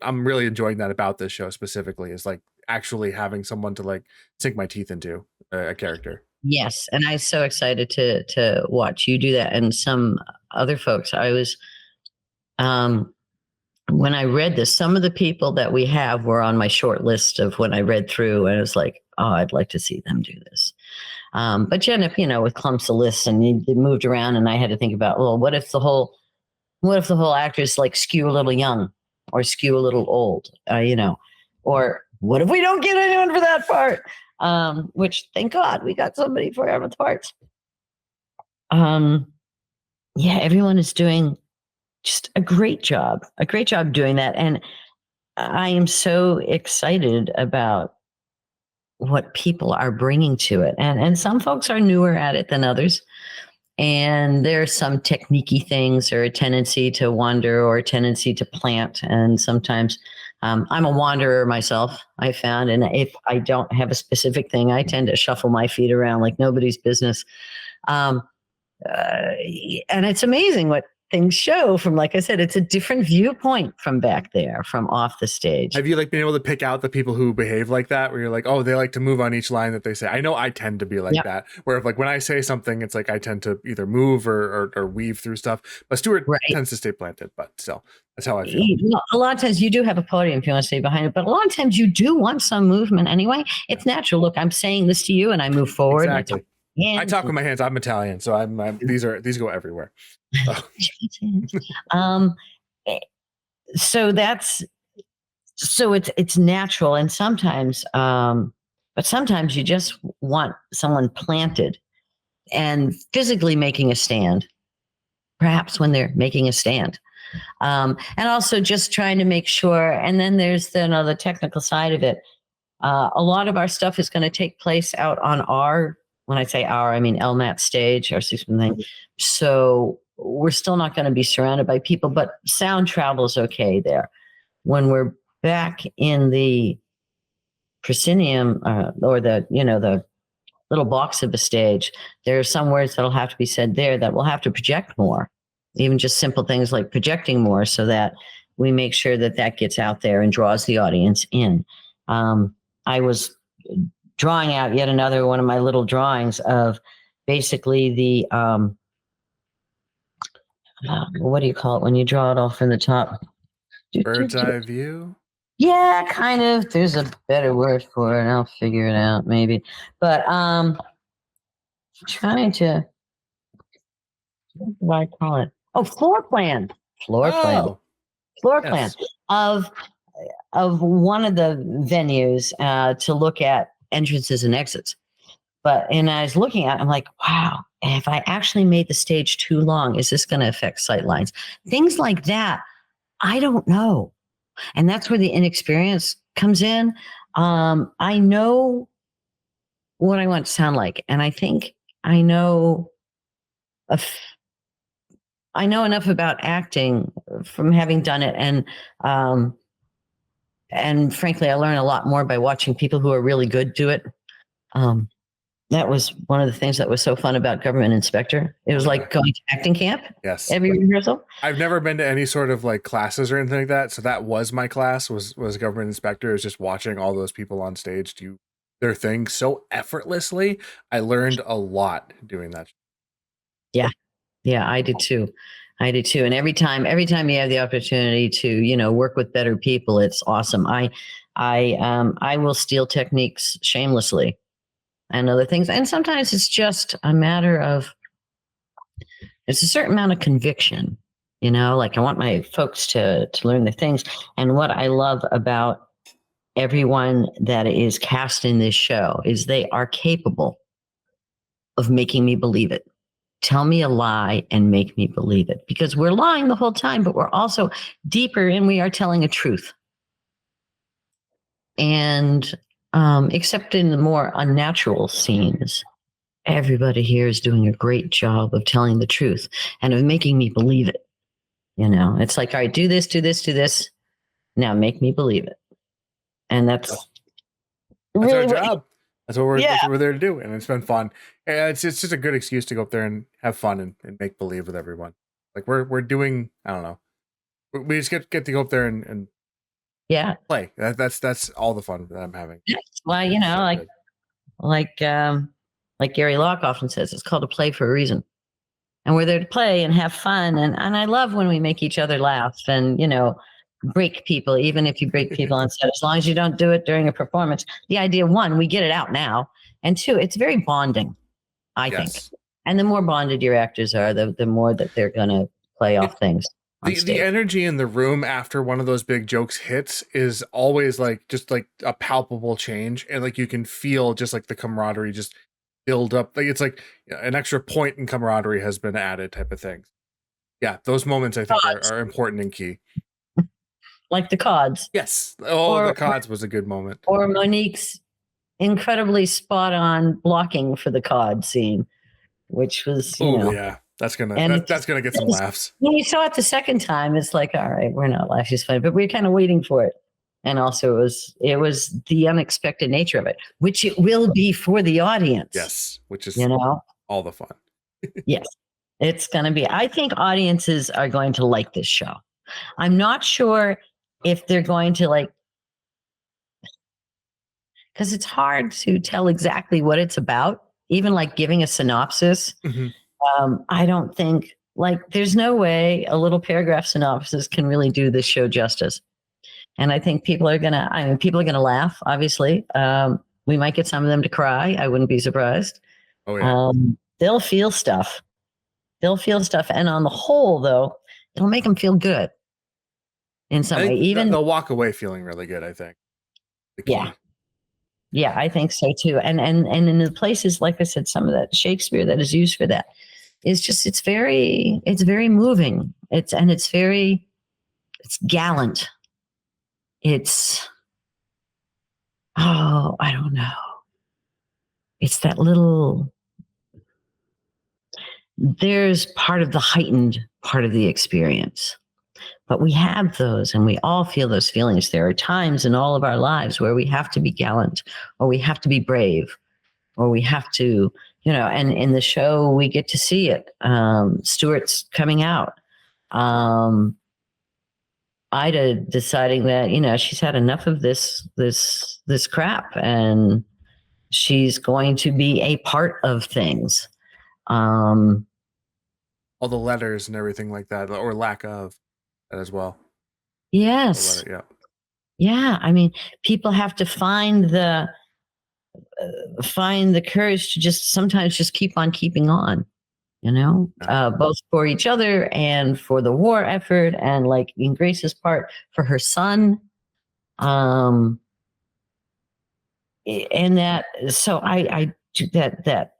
I'm really enjoying that about this show specifically, is like actually having someone to like sink my teeth into a character. Yes, and I was so excited to watch you do that, and some other folks. I was when I read this, some of the people that we have were on my short list of when I read through, and I was like, oh, I'd like to see them do this. But Jen, with clumps of lists and they moved around, and I had to think about, well, what if the whole actors like skew a little young or skew a little old, or what if we don't get anyone for that part? Which thank God we got somebody for every parts. Everyone is doing just a great job doing that. And I am so excited about what people are bringing to it. And some folks are newer at it than others. And there's some techniquey things or a tendency to wander or a tendency to plant. And sometimes I'm a wanderer myself, I found. And if I don't have a specific thing, I tend to shuffle my feet around like nobody's business. And it's amazing what things show from, like I said, it's a different viewpoint from back there, from off the stage. Have you been able to pick out the people who behave like that, where you're like, oh, they like to move on each line that they say? I know I tend to be like that, where if when I say something, it's like I tend to either move or weave through stuff, but Stuart tends to stay planted, but still, that's how I feel. A lot of times you do have a podium if you want to stay behind it, but a lot of times you do want some movement anyway. It's natural. Look, I'm saying this to you and I move forward. Exactly. I talk with my hands. I'm Italian, so these go everywhere. So it's natural, and sometimes, but sometimes you just want someone planted and physically making a stand, perhaps when they're making a stand. And also just trying to make sure. And then there's the technical side of it. A lot of our stuff is going to take place out on when I say I mean LMAT stage, our 6-1 thing. So we're still not going to be surrounded by people, but sound travels okay there. When we're back in the proscenium, or the little box of the stage, there are some words that'll have to be said there that will have to project more, even just simple things like projecting more, so that we make sure that gets out there and draws the audience in. I was drawing out yet another one of my little drawings of basically the what do you call it when you draw it all from the top? Bird's eye view? Yeah, kind of. There's a better word for it. I'll figure it out maybe. But trying to, what do I call it? Oh, floor plan. Floor plan of one of the venues to look at entrances and exits. And I was looking at it, I'm like, wow, if I actually made the stage too long, is this going to affect sight lines? Things like that, I don't know. And that's where the inexperience comes in. I know what I want to sound like. And I think I know enough about acting from having done it. And frankly, I learn a lot more by watching people who are really good do it. That was one of the things that was so fun about Government Inspector. It was like going to acting camp. Yes. Every rehearsal. I've never been to any sort of classes or anything like that. So that was my class, was Government Inspector, is just watching all those people on stage do their thing so effortlessly. I learned a lot doing that. Yeah. Yeah, I did too. And every time you have the opportunity to, work with better people, it's awesome. I will steal techniques shamelessly and other things. And sometimes it's just a matter of, it's a certain amount of conviction, I want my folks to learn the things. And what I love about everyone that is cast in this show is they are capable of making me believe it. Tell me a lie and make me believe it, because we're lying the whole time, but we're also deeper and we are telling a truth. And except in the more unnatural scenes, everybody here is doing a great job of telling the truth and of making me believe it. It's like, all right, do this. Now make me believe it. And that's our job. That's what we're there to do. And it's been fun. And it's just a good excuse to go up there and have fun and make believe with everyone. We're doing, I don't know. We just get to go up there and play. That's all the fun that I'm having. Well, like Gary Locke often says, it's called a play for a reason. And we're there to play and have fun. And I love when we make each other laugh and, break people, even if you break people on set, as long as you don't do it during a performance. The idea, one, we get it out now. And two, it's very bonding, I think. And the more bonded your actors are, the more that they're going to play off things. The energy in the room after one of those big jokes hits is always like just like a palpable change. And like you can feel just like the camaraderie just build up. Like it's like an extra point in camaraderie has been added type of thing. Yeah, those moments I think are important and key. Like the Cods. Yes. The Cods was a good moment. Or Monique's incredibly spot on blocking for the Cod scene, which was, yeah, that's gonna get some laughs. When you saw it the second time, it's like, all right, we're not laughing, it's funny, but we're kind of waiting for it. And also it was the unexpected nature of it, which it will be for the audience. Yes, which is all the fun. Yes, it's going to be. I think audiences are going to like this show. I'm not sure if they're going to like, because it's hard to tell exactly what it's about, even like giving a synopsis. Mm-hmm. I don't think, like, there's no way a little paragraph synopsis can really do this show justice. And I think people are going to laugh, obviously. We might get some of them to cry. I wouldn't be surprised. Oh, yeah. They'll feel stuff. And on the whole, though, it'll make them feel good in some way. Even they'll walk away feeling really good, I think. Yeah, I think so too. And in the places, like I said, some of that Shakespeare that is used for that is just, it's very moving. It's gallant. I don't know. It's that little, there's part of the heightened part of the experience. But we have those and we all feel those feelings. There are times in all of our lives where we have to be gallant or we have to be brave or we have to, and in the show we get to see it. Stuart's coming out. Ida deciding that, she's had enough of this crap and she's going to be a part of things. All the letters and everything like that, or lack of. As well. Yes. Yeah. I mean, people have to find the courage to sometimes just keep on keeping on, both for each other and for the war effort and like in Grace's part for her son. And that, so I do that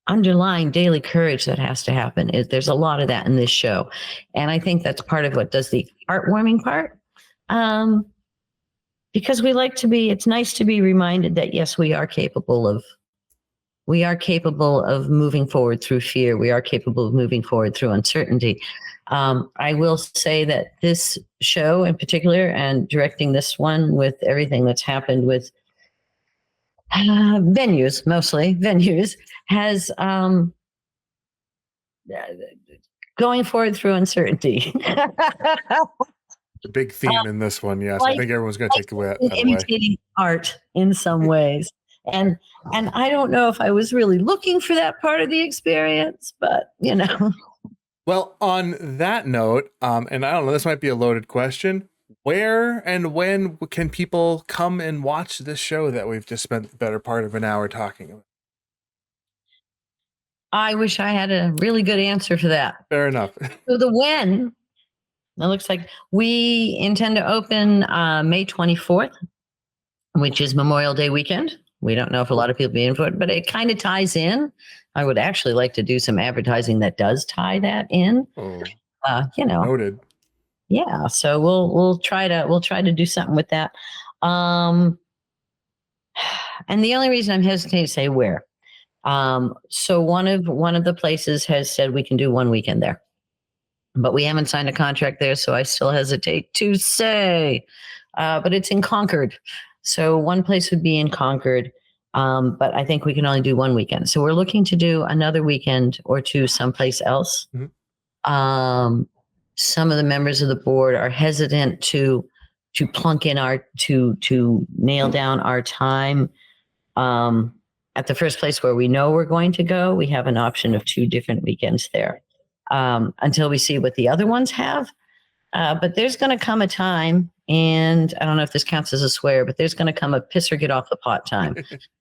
underlying daily courage that has to happen. There's a lot of that in this show. And I think that's part of what does the heartwarming part. Because it's nice to be reminded that, yes, we are capable of moving forward through fear. We are capable of moving forward through uncertainty. I will say that this show in particular, and directing this one with everything that's happened with venues, has going forward through uncertainty. The big theme in this one, yes. I think everyone's going to take away that imitating art in some ways. And I don't know if I was really looking for that part of the experience, but Well, on that note, and I don't know, this might be a loaded question. Where and when can people come and watch this show that we've just spent the better part of an hour talking about? I wish I had a really good answer for that. Fair enough. So the when, it looks like we intend to open May 24th, which is Memorial Day weekend. We don't know if a lot of people will be in for it, but it kind of ties in. I would actually like to do some advertising that does tie that in. Noted. Yeah, so we'll try to do something with that. And the only reason I'm hesitating to say where. So one of the places has said we can do one weekend there, but we haven't signed a contract there, so I still hesitate to say. But it's in Concord, so one place would be in Concord. But I think we can only do one weekend, so we're looking to do another weekend or two someplace else. Mm-hmm. Some of the members of the board are hesitant to plunk in to nail down our time At the first place where we know we're going to go, we have an option of 2 different weekends there, until we see what the other ones have. But there's going to come a time, and I don't know if this counts as a swear, but there's going to come a piss or get off the pot time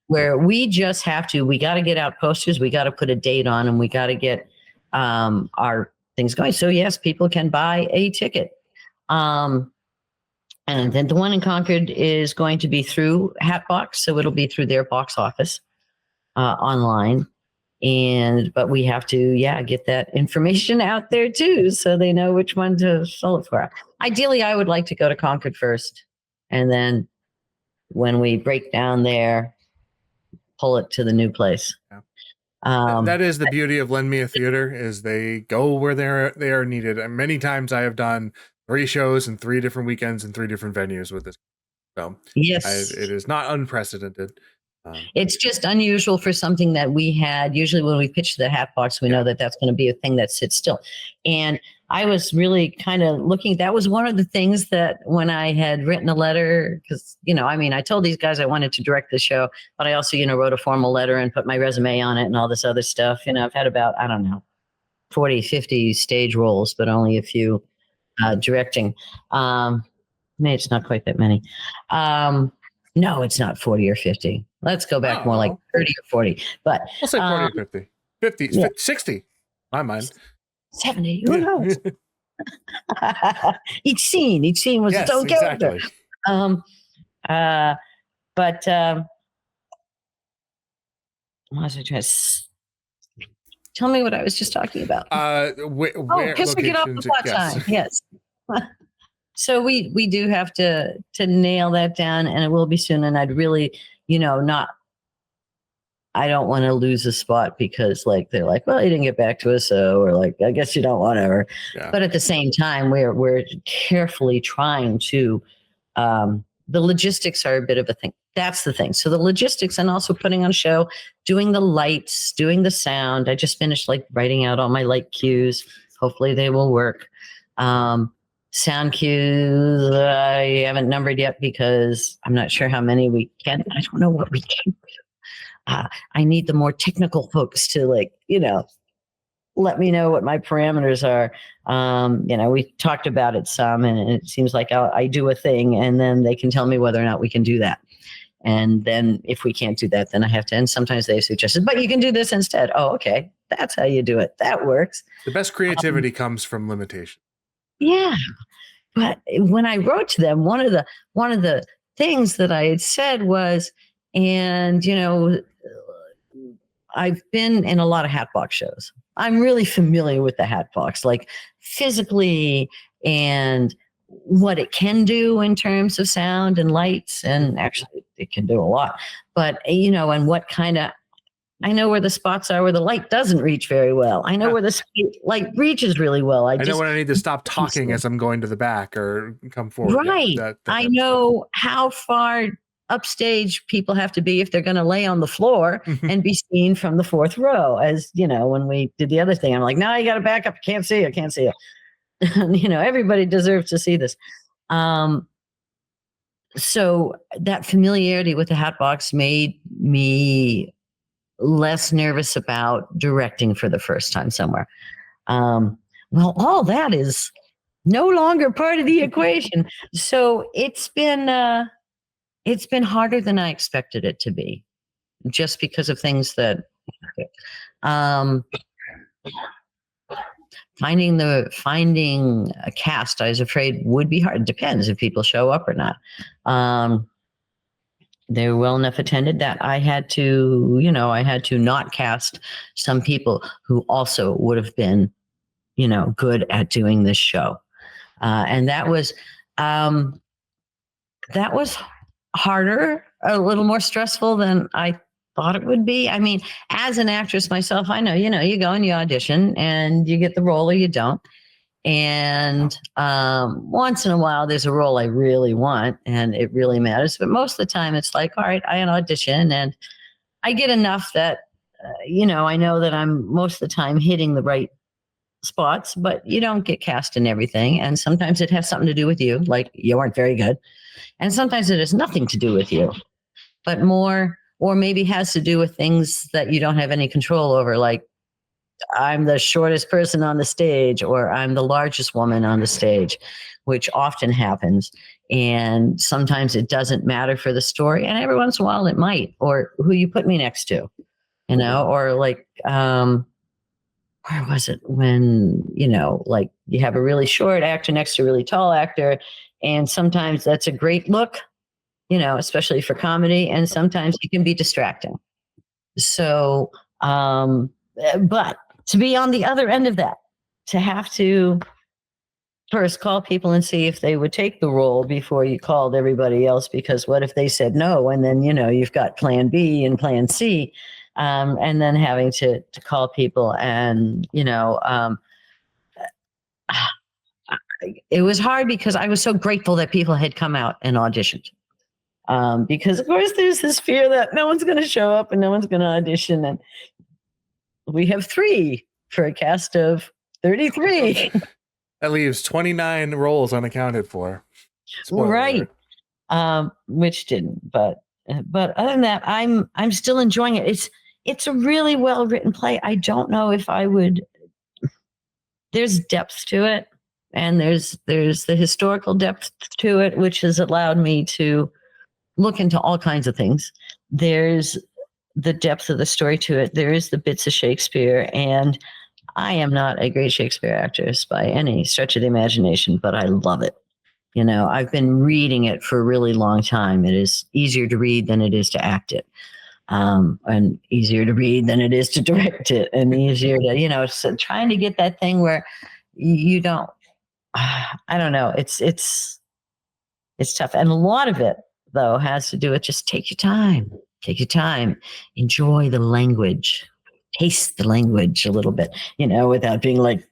where we just have to, we got to get out posters. We got to put a date on them. We got to get our things going. So yes, people can buy a ticket. And then the one in Concord is going to be through Hatbox. So it'll be through their box office online. But we have to, get that information out there too, so they know which one to sell it for. Ideally, I would like to go to Concord first, and then when we break down there, pull it to the new place. Yeah. That is the beauty of Lend Me a Theater, is they go where they are needed. And many times I have done 3 shows in 3 different weekends in 3 different venues with this. So yes, it is not unprecedented. It's just unusual for something that we had. Usually when we pitch the Hatbox, we know that that's going to be a thing that sits still. And I was really kind of looking, that was one of the things that when I had written a letter, because, I told these guys I wanted to direct the show, but I also, wrote a formal letter and put my resume on it and all this other stuff. I've had about, 40, 50 stage roles, but only a few directing. Maybe it's not quite that many. No, it's not 40 or 50. Let's go back more like 30 or 40. But we'll say 40 or 50. 50, yeah. 60. My mind. 70. Who knows? Each scene was its own character. Exactly. But what was I trying to tell me what I was just talking about? Where kiss or get off the plot time. Yes. So we do have to nail that down, and it will be soon. And I'd really, I don't want to lose a spot because they're like, well, you didn't get back to us. So, or I guess you don't want to, yeah. But at the same time, we're carefully trying to, the logistics are a bit of a thing. That's the thing. So the logistics, and also putting on a show, doing the lights, doing the sound. I just finished writing out all my light cues. Hopefully they will work. Sound cues, I haven't numbered yet because I'm not sure how many we can. I don't know what we can do. I need the more technical folks to let me know what my parameters are. We talked about it some, and it seems like I do a thing, and then they can tell me whether or not we can do that. And then if we can't do that, then I have to, and sometimes they suggest, but you can do this instead. Oh, okay. That's how you do it. That works. The best creativity comes from limitation. Yeah. But when I wrote to them, one of the things that I had said was, and I've been in a lot of Hatbox shows. I'm really familiar with the Hatbox, physically, and what it can do in terms of sound and lights, and actually it can do a lot. But and what kind of, I know where the spots are where the light doesn't reach very well. I know where the light reaches really well. I know when I need to stop talking as I'm going to the back or come forward. Right. Yeah, I know how far upstage people have to be if they're going to lay on the floor and be seen from the 4th row. As when we did the other thing, I'm like, no, you got to back up. I can't see you. Everybody deserves to see this. So that familiarity with the Hatbox made me less nervous about directing for the first time somewhere. Well, all that is no longer part of the equation. So it's been harder than I expected it to be, just because of things that finding a cast, I was afraid would be hard. It depends if people show up or not. They're well enough attended that I had to not cast some people who also would have been, good at doing this show. And that was harder, a little more stressful than I thought it would be. I mean, as an actress myself, I know, you go and you audition and you get the role or you don't. And once in a while, there's a role I really want and it really matters. But most of the time, it's like, all right, I audition and I get enough that, I know that I'm most of the time hitting the right spots, but you don't get cast in everything. And sometimes it has something to do with you, like you weren't very good. And sometimes it has nothing to do with you, but more or maybe has to do with things that you don't have any control over, like I'm the shortest person on the stage, or I'm the largest woman on the stage, which often happens. And sometimes it doesn't matter for the story. And every once in a while it might, or who you put me next to, or like, where was it when, like you have a really short actor next to a really tall actor. And sometimes that's a great look, especially for comedy. And sometimes it can be distracting. So, but to be on the other end of that, to have to first call people and see if they would take the role before you called everybody else, because what if they said no? And then, you've got plan B and plan C, and then having to call people and, it was hard because I was so grateful that people had come out and auditioned. Because of course there's this fear that no one's going to show up and no one's going to audition. And we have 3 for a cast of 33. That leaves 29 roles unaccounted for. Spoiler right. Which didn't, but other than that, I'm still enjoying it. It's a really well written play. I don't know if I would. There's depth to it, and there's the historical depth to it, which has allowed me to look into all kinds of things. There's the depth of the story to it. There is the bits of Shakespeare, and I am not a great Shakespeare actress by any stretch of the imagination, but I love it. I've been reading it for a really long time. It is easier to read than it is to act it, and easier to read than it is to direct it, and easier to, so trying to get that thing where you don't, I don't know. It's tough. And a lot of it, though, has to do with just take your time, enjoy the language, taste the language a little bit, without being like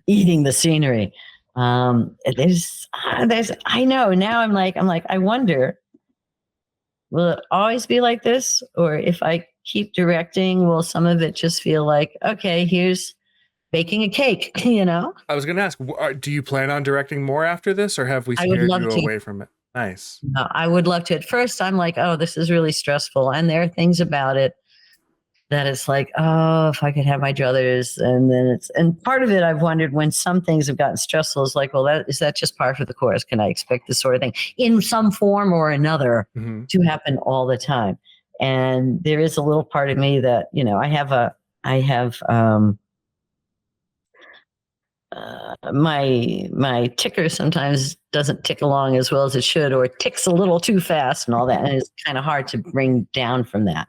eating the scenery. There's, I know now I'm like, I wonder, will it always be like this? Or if I keep directing, will some of it just feel like, okay, here's baking a cake, I was going to ask, do you plan on directing more after this, or have we scared you away from it? Nice. No, I would love to. At first, I'm like, oh, this is really stressful. And there are things about it that it's like, oh, if I could have my druthers. And part of it, I've wondered when some things have gotten stressful, is like, well, is that just par for the course? Can I expect this sort of thing in some form or another to happen all the time? And there is a little part of me that, I have my ticker sometimes doesn't tick along as well as it should, or it ticks a little too fast and all that. And it's kind of hard to bring down from that.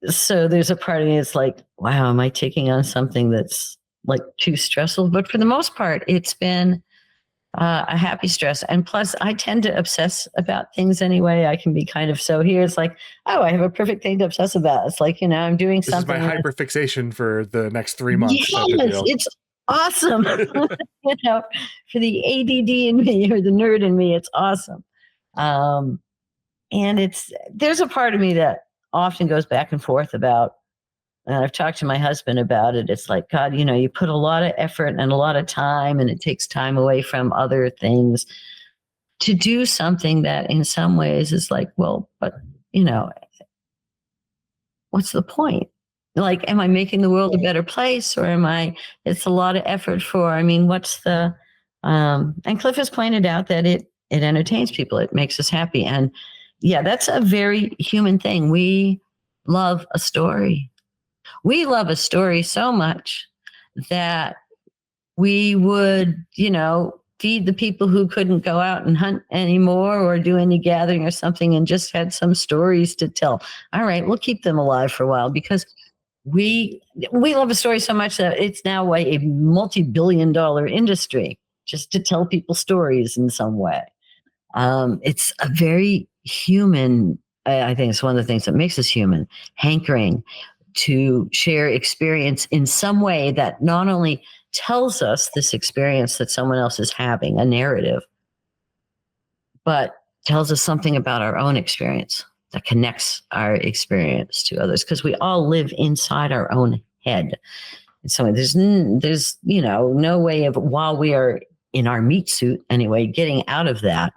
So there's a part of me that's like, wow, am I taking on something that's like too stressful? But for the most part, it's been a happy stress. And plus, I tend to obsess about things anyway. I can be kind of, so here it's like, oh, I have a perfect thing to obsess about. It's like, I'm doing something. This is my hyperfixation for the next 3 months. Yes, it's awesome. For the ADD in me, or the nerd in me, it's awesome. And there's a part of me that often goes back and forth about, and I've talked to my husband about it. It's like, God, you put a lot of effort and a lot of time, and it takes time away from other things to do something that in some ways is like, well, but, what's the point? Like, am I making the world a better place, or it's a lot of effort for, what's the, and Cliff has pointed out that it entertains people. It makes us happy. And yeah, that's a very human thing. We love a story. We love a story so much that we would, feed the people who couldn't go out and hunt anymore or do any gathering or something, and just had some stories to tell. All right, we'll keep them alive for a while, because we love a story so much that it's now a multi-billion-dollar industry just to tell people stories in some way. It's a very human, I think it's one of the things that makes us human, hankering to share experience in some way that not only tells us this experience that someone else is having, a narrative, but tells us something about our own experience that connects our experience to others, because we all live inside our own head. And so there's no way of, while we are in our meat suit anyway, getting out of that.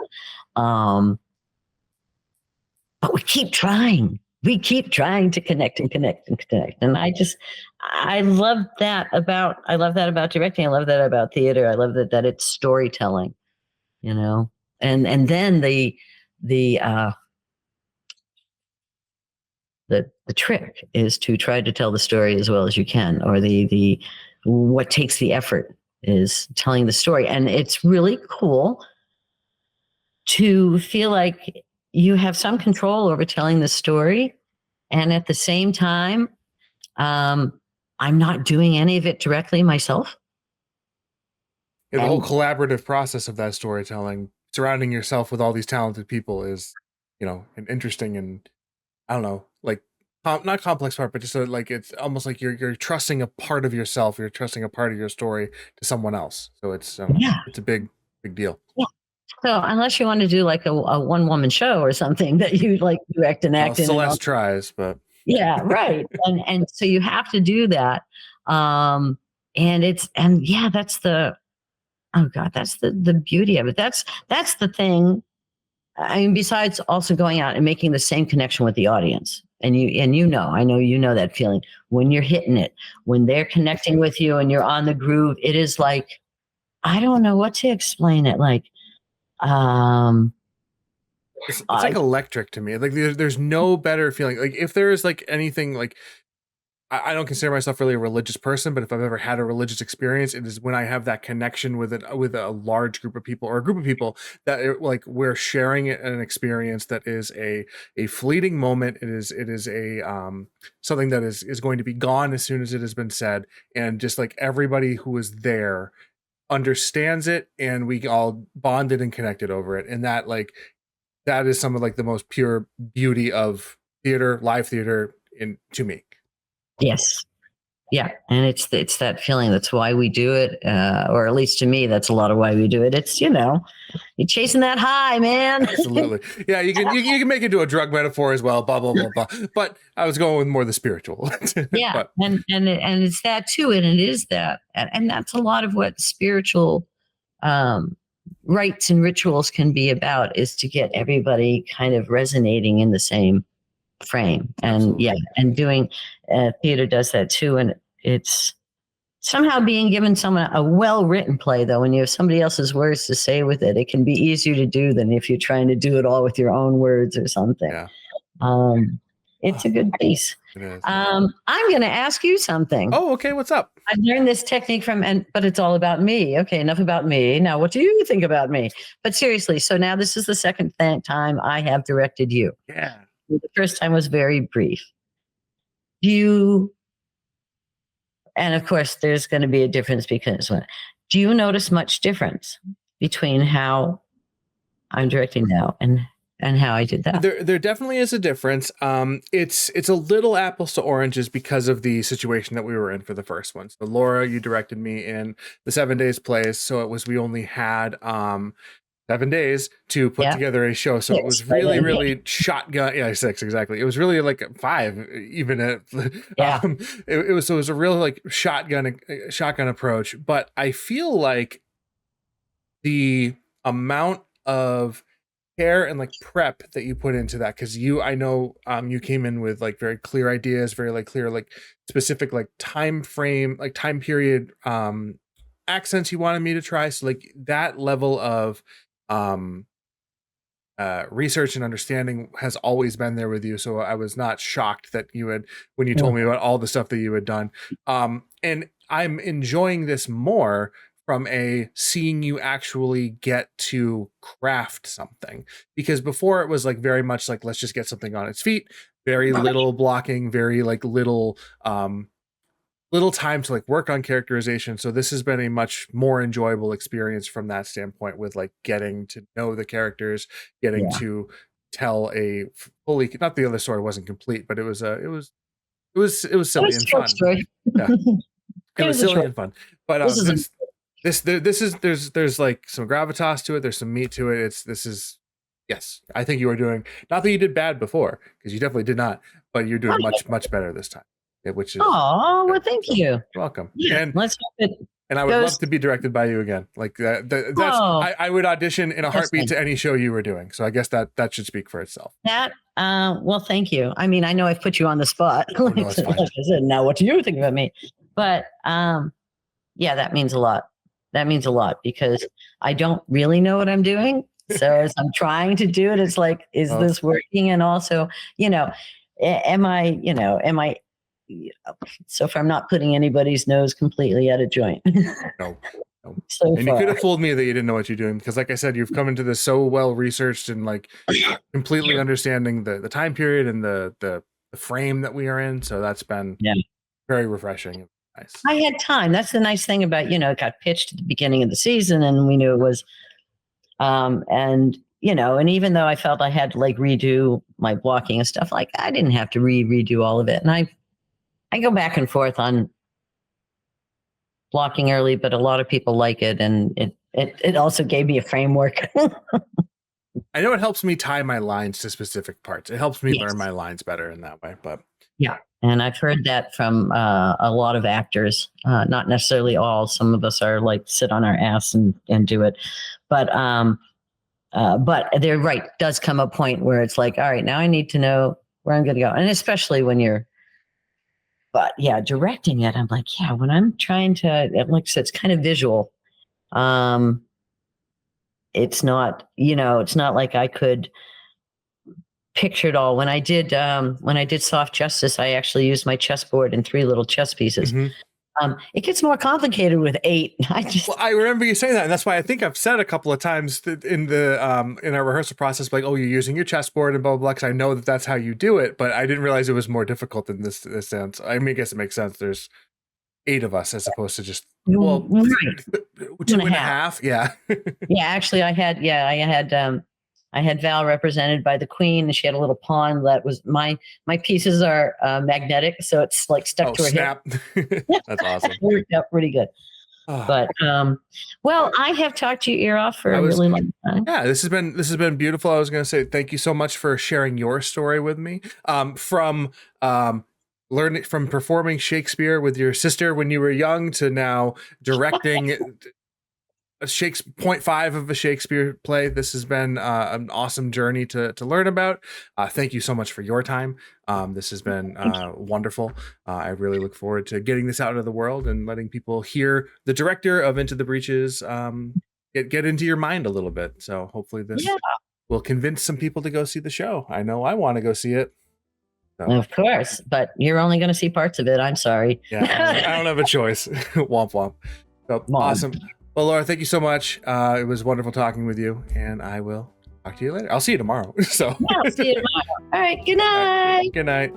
but we keep trying. We keep trying to connect and connect and connect. And I love that about directing. I love that about theater. I love that it's storytelling, you know. And then the the trick is to try to tell the story as well as you can, or the what takes the effort is telling the story. And it's really cool to feel like you have some control over telling the story, and at the same time, I'm not doing any of it directly myself. The whole collaborative process of that storytelling, surrounding yourself with all these talented people, is, an interesting and, I don't know, like, not complex part, but just like, it's almost like you're trusting a part of yourself, you're trusting a part of your story to someone else. So it's it's a big deal. Yeah. So unless you want to do like a one woman show or something that you like direct and act in. Celeste tries, but yeah, right. And so you have to do that. And that's the, oh God, that's the beauty of it. That's the thing. I mean, besides also going out and making the same connection with the audience. And I know you know that feeling when you're hitting it, when they're connecting with you and you're on the groove. It is like, I don't know what to explain it. Like, it's like electric to me. Like there's no better feeling. Like if there is like anything, like I don't consider myself really a religious person, but if I've ever had a religious experience, it is when I have that connection with a large group of people, or a group of people that like we're sharing an experience that is a fleeting moment. It is a something that is going to be gone as soon as it has been said, and just like everybody who is there understands it, and we all bonded and connected over it, and that is some of like the most pure beauty of theater, live theater, to me. Yes. Yeah. And it's that feeling. That's why we do it. Or at least to me, that's a lot of why we do it. It's, you're chasing that high, man. Absolutely. Yeah. You can make it to a drug metaphor as well, blah, blah, blah, blah. But I was going with more the spiritual. Yeah. And it's that too. And it is that. And that's a lot of what spiritual, rites and rituals can be about, is to get everybody kind of resonating in the same frame. And absolutely. Yeah, and doing theater does that too. And it's somehow being given someone a well-written play, though, when you have somebody else's words to say with it, it can be easier to do than if you're trying to do it all with your own words or something. Yeah. It's a good piece. It is. I'm going to ask you something. Oh, okay. What's up? I learned this technique but it's all about me. Okay, enough about me. Now, what do you think about me? But seriously, so now this is the second time I have directed you. Yeah. The first time was very brief. And of course, there's going to be a difference, because do you notice much difference between how I'm directing now and how I did that? There definitely is a difference. It's a little apples to oranges because of the situation that we were in for the first one. So Laura, you directed me in the 7 days plays. So we only had 7 days to put together a show. So 6, it was really shotgun. Yeah, 6, exactly. It was really like 5, even at, it was a real like shotgun approach. But I feel like the amount of care and like prep that you put into that, because I know you came in with like very clear ideas, very like clear, like specific, like time frame, like time period accents you wanted me to try. So like that level of research and understanding has always been there with you. So I was not shocked that when you told me about all the stuff that you had done. And I'm enjoying this more from seeing you actually get to craft something, because before it was like very much like, let's just get something on its feet, very little blocking, very like little time to like work on characterization. So this has been a much more enjoyable experience from that standpoint, with like getting to know the characters, getting to tell a fully, not the other story wasn't complete, but it was silly and fun. Yeah. It was silly and fun. But there's like some gravitas to it. There's some meat to it. Yes, I think you are doing, not that you did bad before, because you definitely did not, but you're doing much better this time. Which is, well, thank you. Welcome. Yeah, and let's hope And I would love to be directed by you again. Like I would audition in a heartbeat to any show you were doing. So I guess that should speak for itself. Well, thank you. I mean, I know I've put you on the spot. No, it's fine. Like I said, now what do you think about me? But yeah, that means a lot. That means a lot because I don't really know what I'm doing. So as I'm trying to do it, it's like, is this working? And also, am I, so if I'm not putting anybody's nose completely out of joint. No. So and you could have fooled me that you didn't know what you're doing because, like I said, you've come into this so well researched and like completely understanding the time period and the frame that we are in. So that's been very refreshing. Nice. I had time. That's the nice thing about, it got pitched at the beginning of the season and we knew it was, and even though I felt I had to like redo my blocking and stuff, like I didn't have to redo all of it. And I go back and forth on blocking early, but a lot of people like it. And it also gave me a framework. I know it helps me tie my lines to specific parts. It helps me learn my lines better in that way, but yeah. And I've heard that from a lot of actors, not necessarily all. Some of us are like sit on our ass and do it. But they're right. Does come a point where it's like, all right, now I need to know where I'm going to go. And especially when but yeah, directing it, I'm like, when I'm trying to, it's kind of visual. It's not, it's not like I could picture it all. When I did Soft Justice, I actually used my chessboard and 3 little chess pieces. Mm-hmm. It gets more complicated with 8. I remember you saying that, and that's why I think I've said a couple of times in the in our rehearsal process, like, "Oh, you're using your chessboard and blah blah blah." Because I know that's how you do it, but I didn't realize it was more difficult in this sense. I mean, I guess it makes sense. There's 8 of us as opposed to just 2.5. Yeah. Yeah, actually, I had Val represented by the queen, and she had a little pawn that was my pieces are magnetic, so it's like stuck to her snap. Hip. That's awesome. It worked out pretty good. But well, I have talked your ear off for a really long time. Yeah, this has been beautiful. I was going to say thank you so much for sharing your story with me. From learning from performing Shakespeare with your sister when you were young to now directing. A 0.5 of a Shakespeare play. This has been an awesome journey to learn about. Thank you so much for your time. This has been wonderful. I really look forward to getting this out into the world and letting people hear the director of Into the Breeches get into your mind a little bit. So hopefully this will convince some people to go see the show. I know I want to go see it. So. Of course, but you're only going to see parts of it. I'm sorry. Yeah, I don't have a choice. Womp womp. So awesome. Well, Laura, thank you so much. It was wonderful talking with you, and I will talk to you later. I'll see you tomorrow. I'll see you tomorrow. All right. Good night. Good night.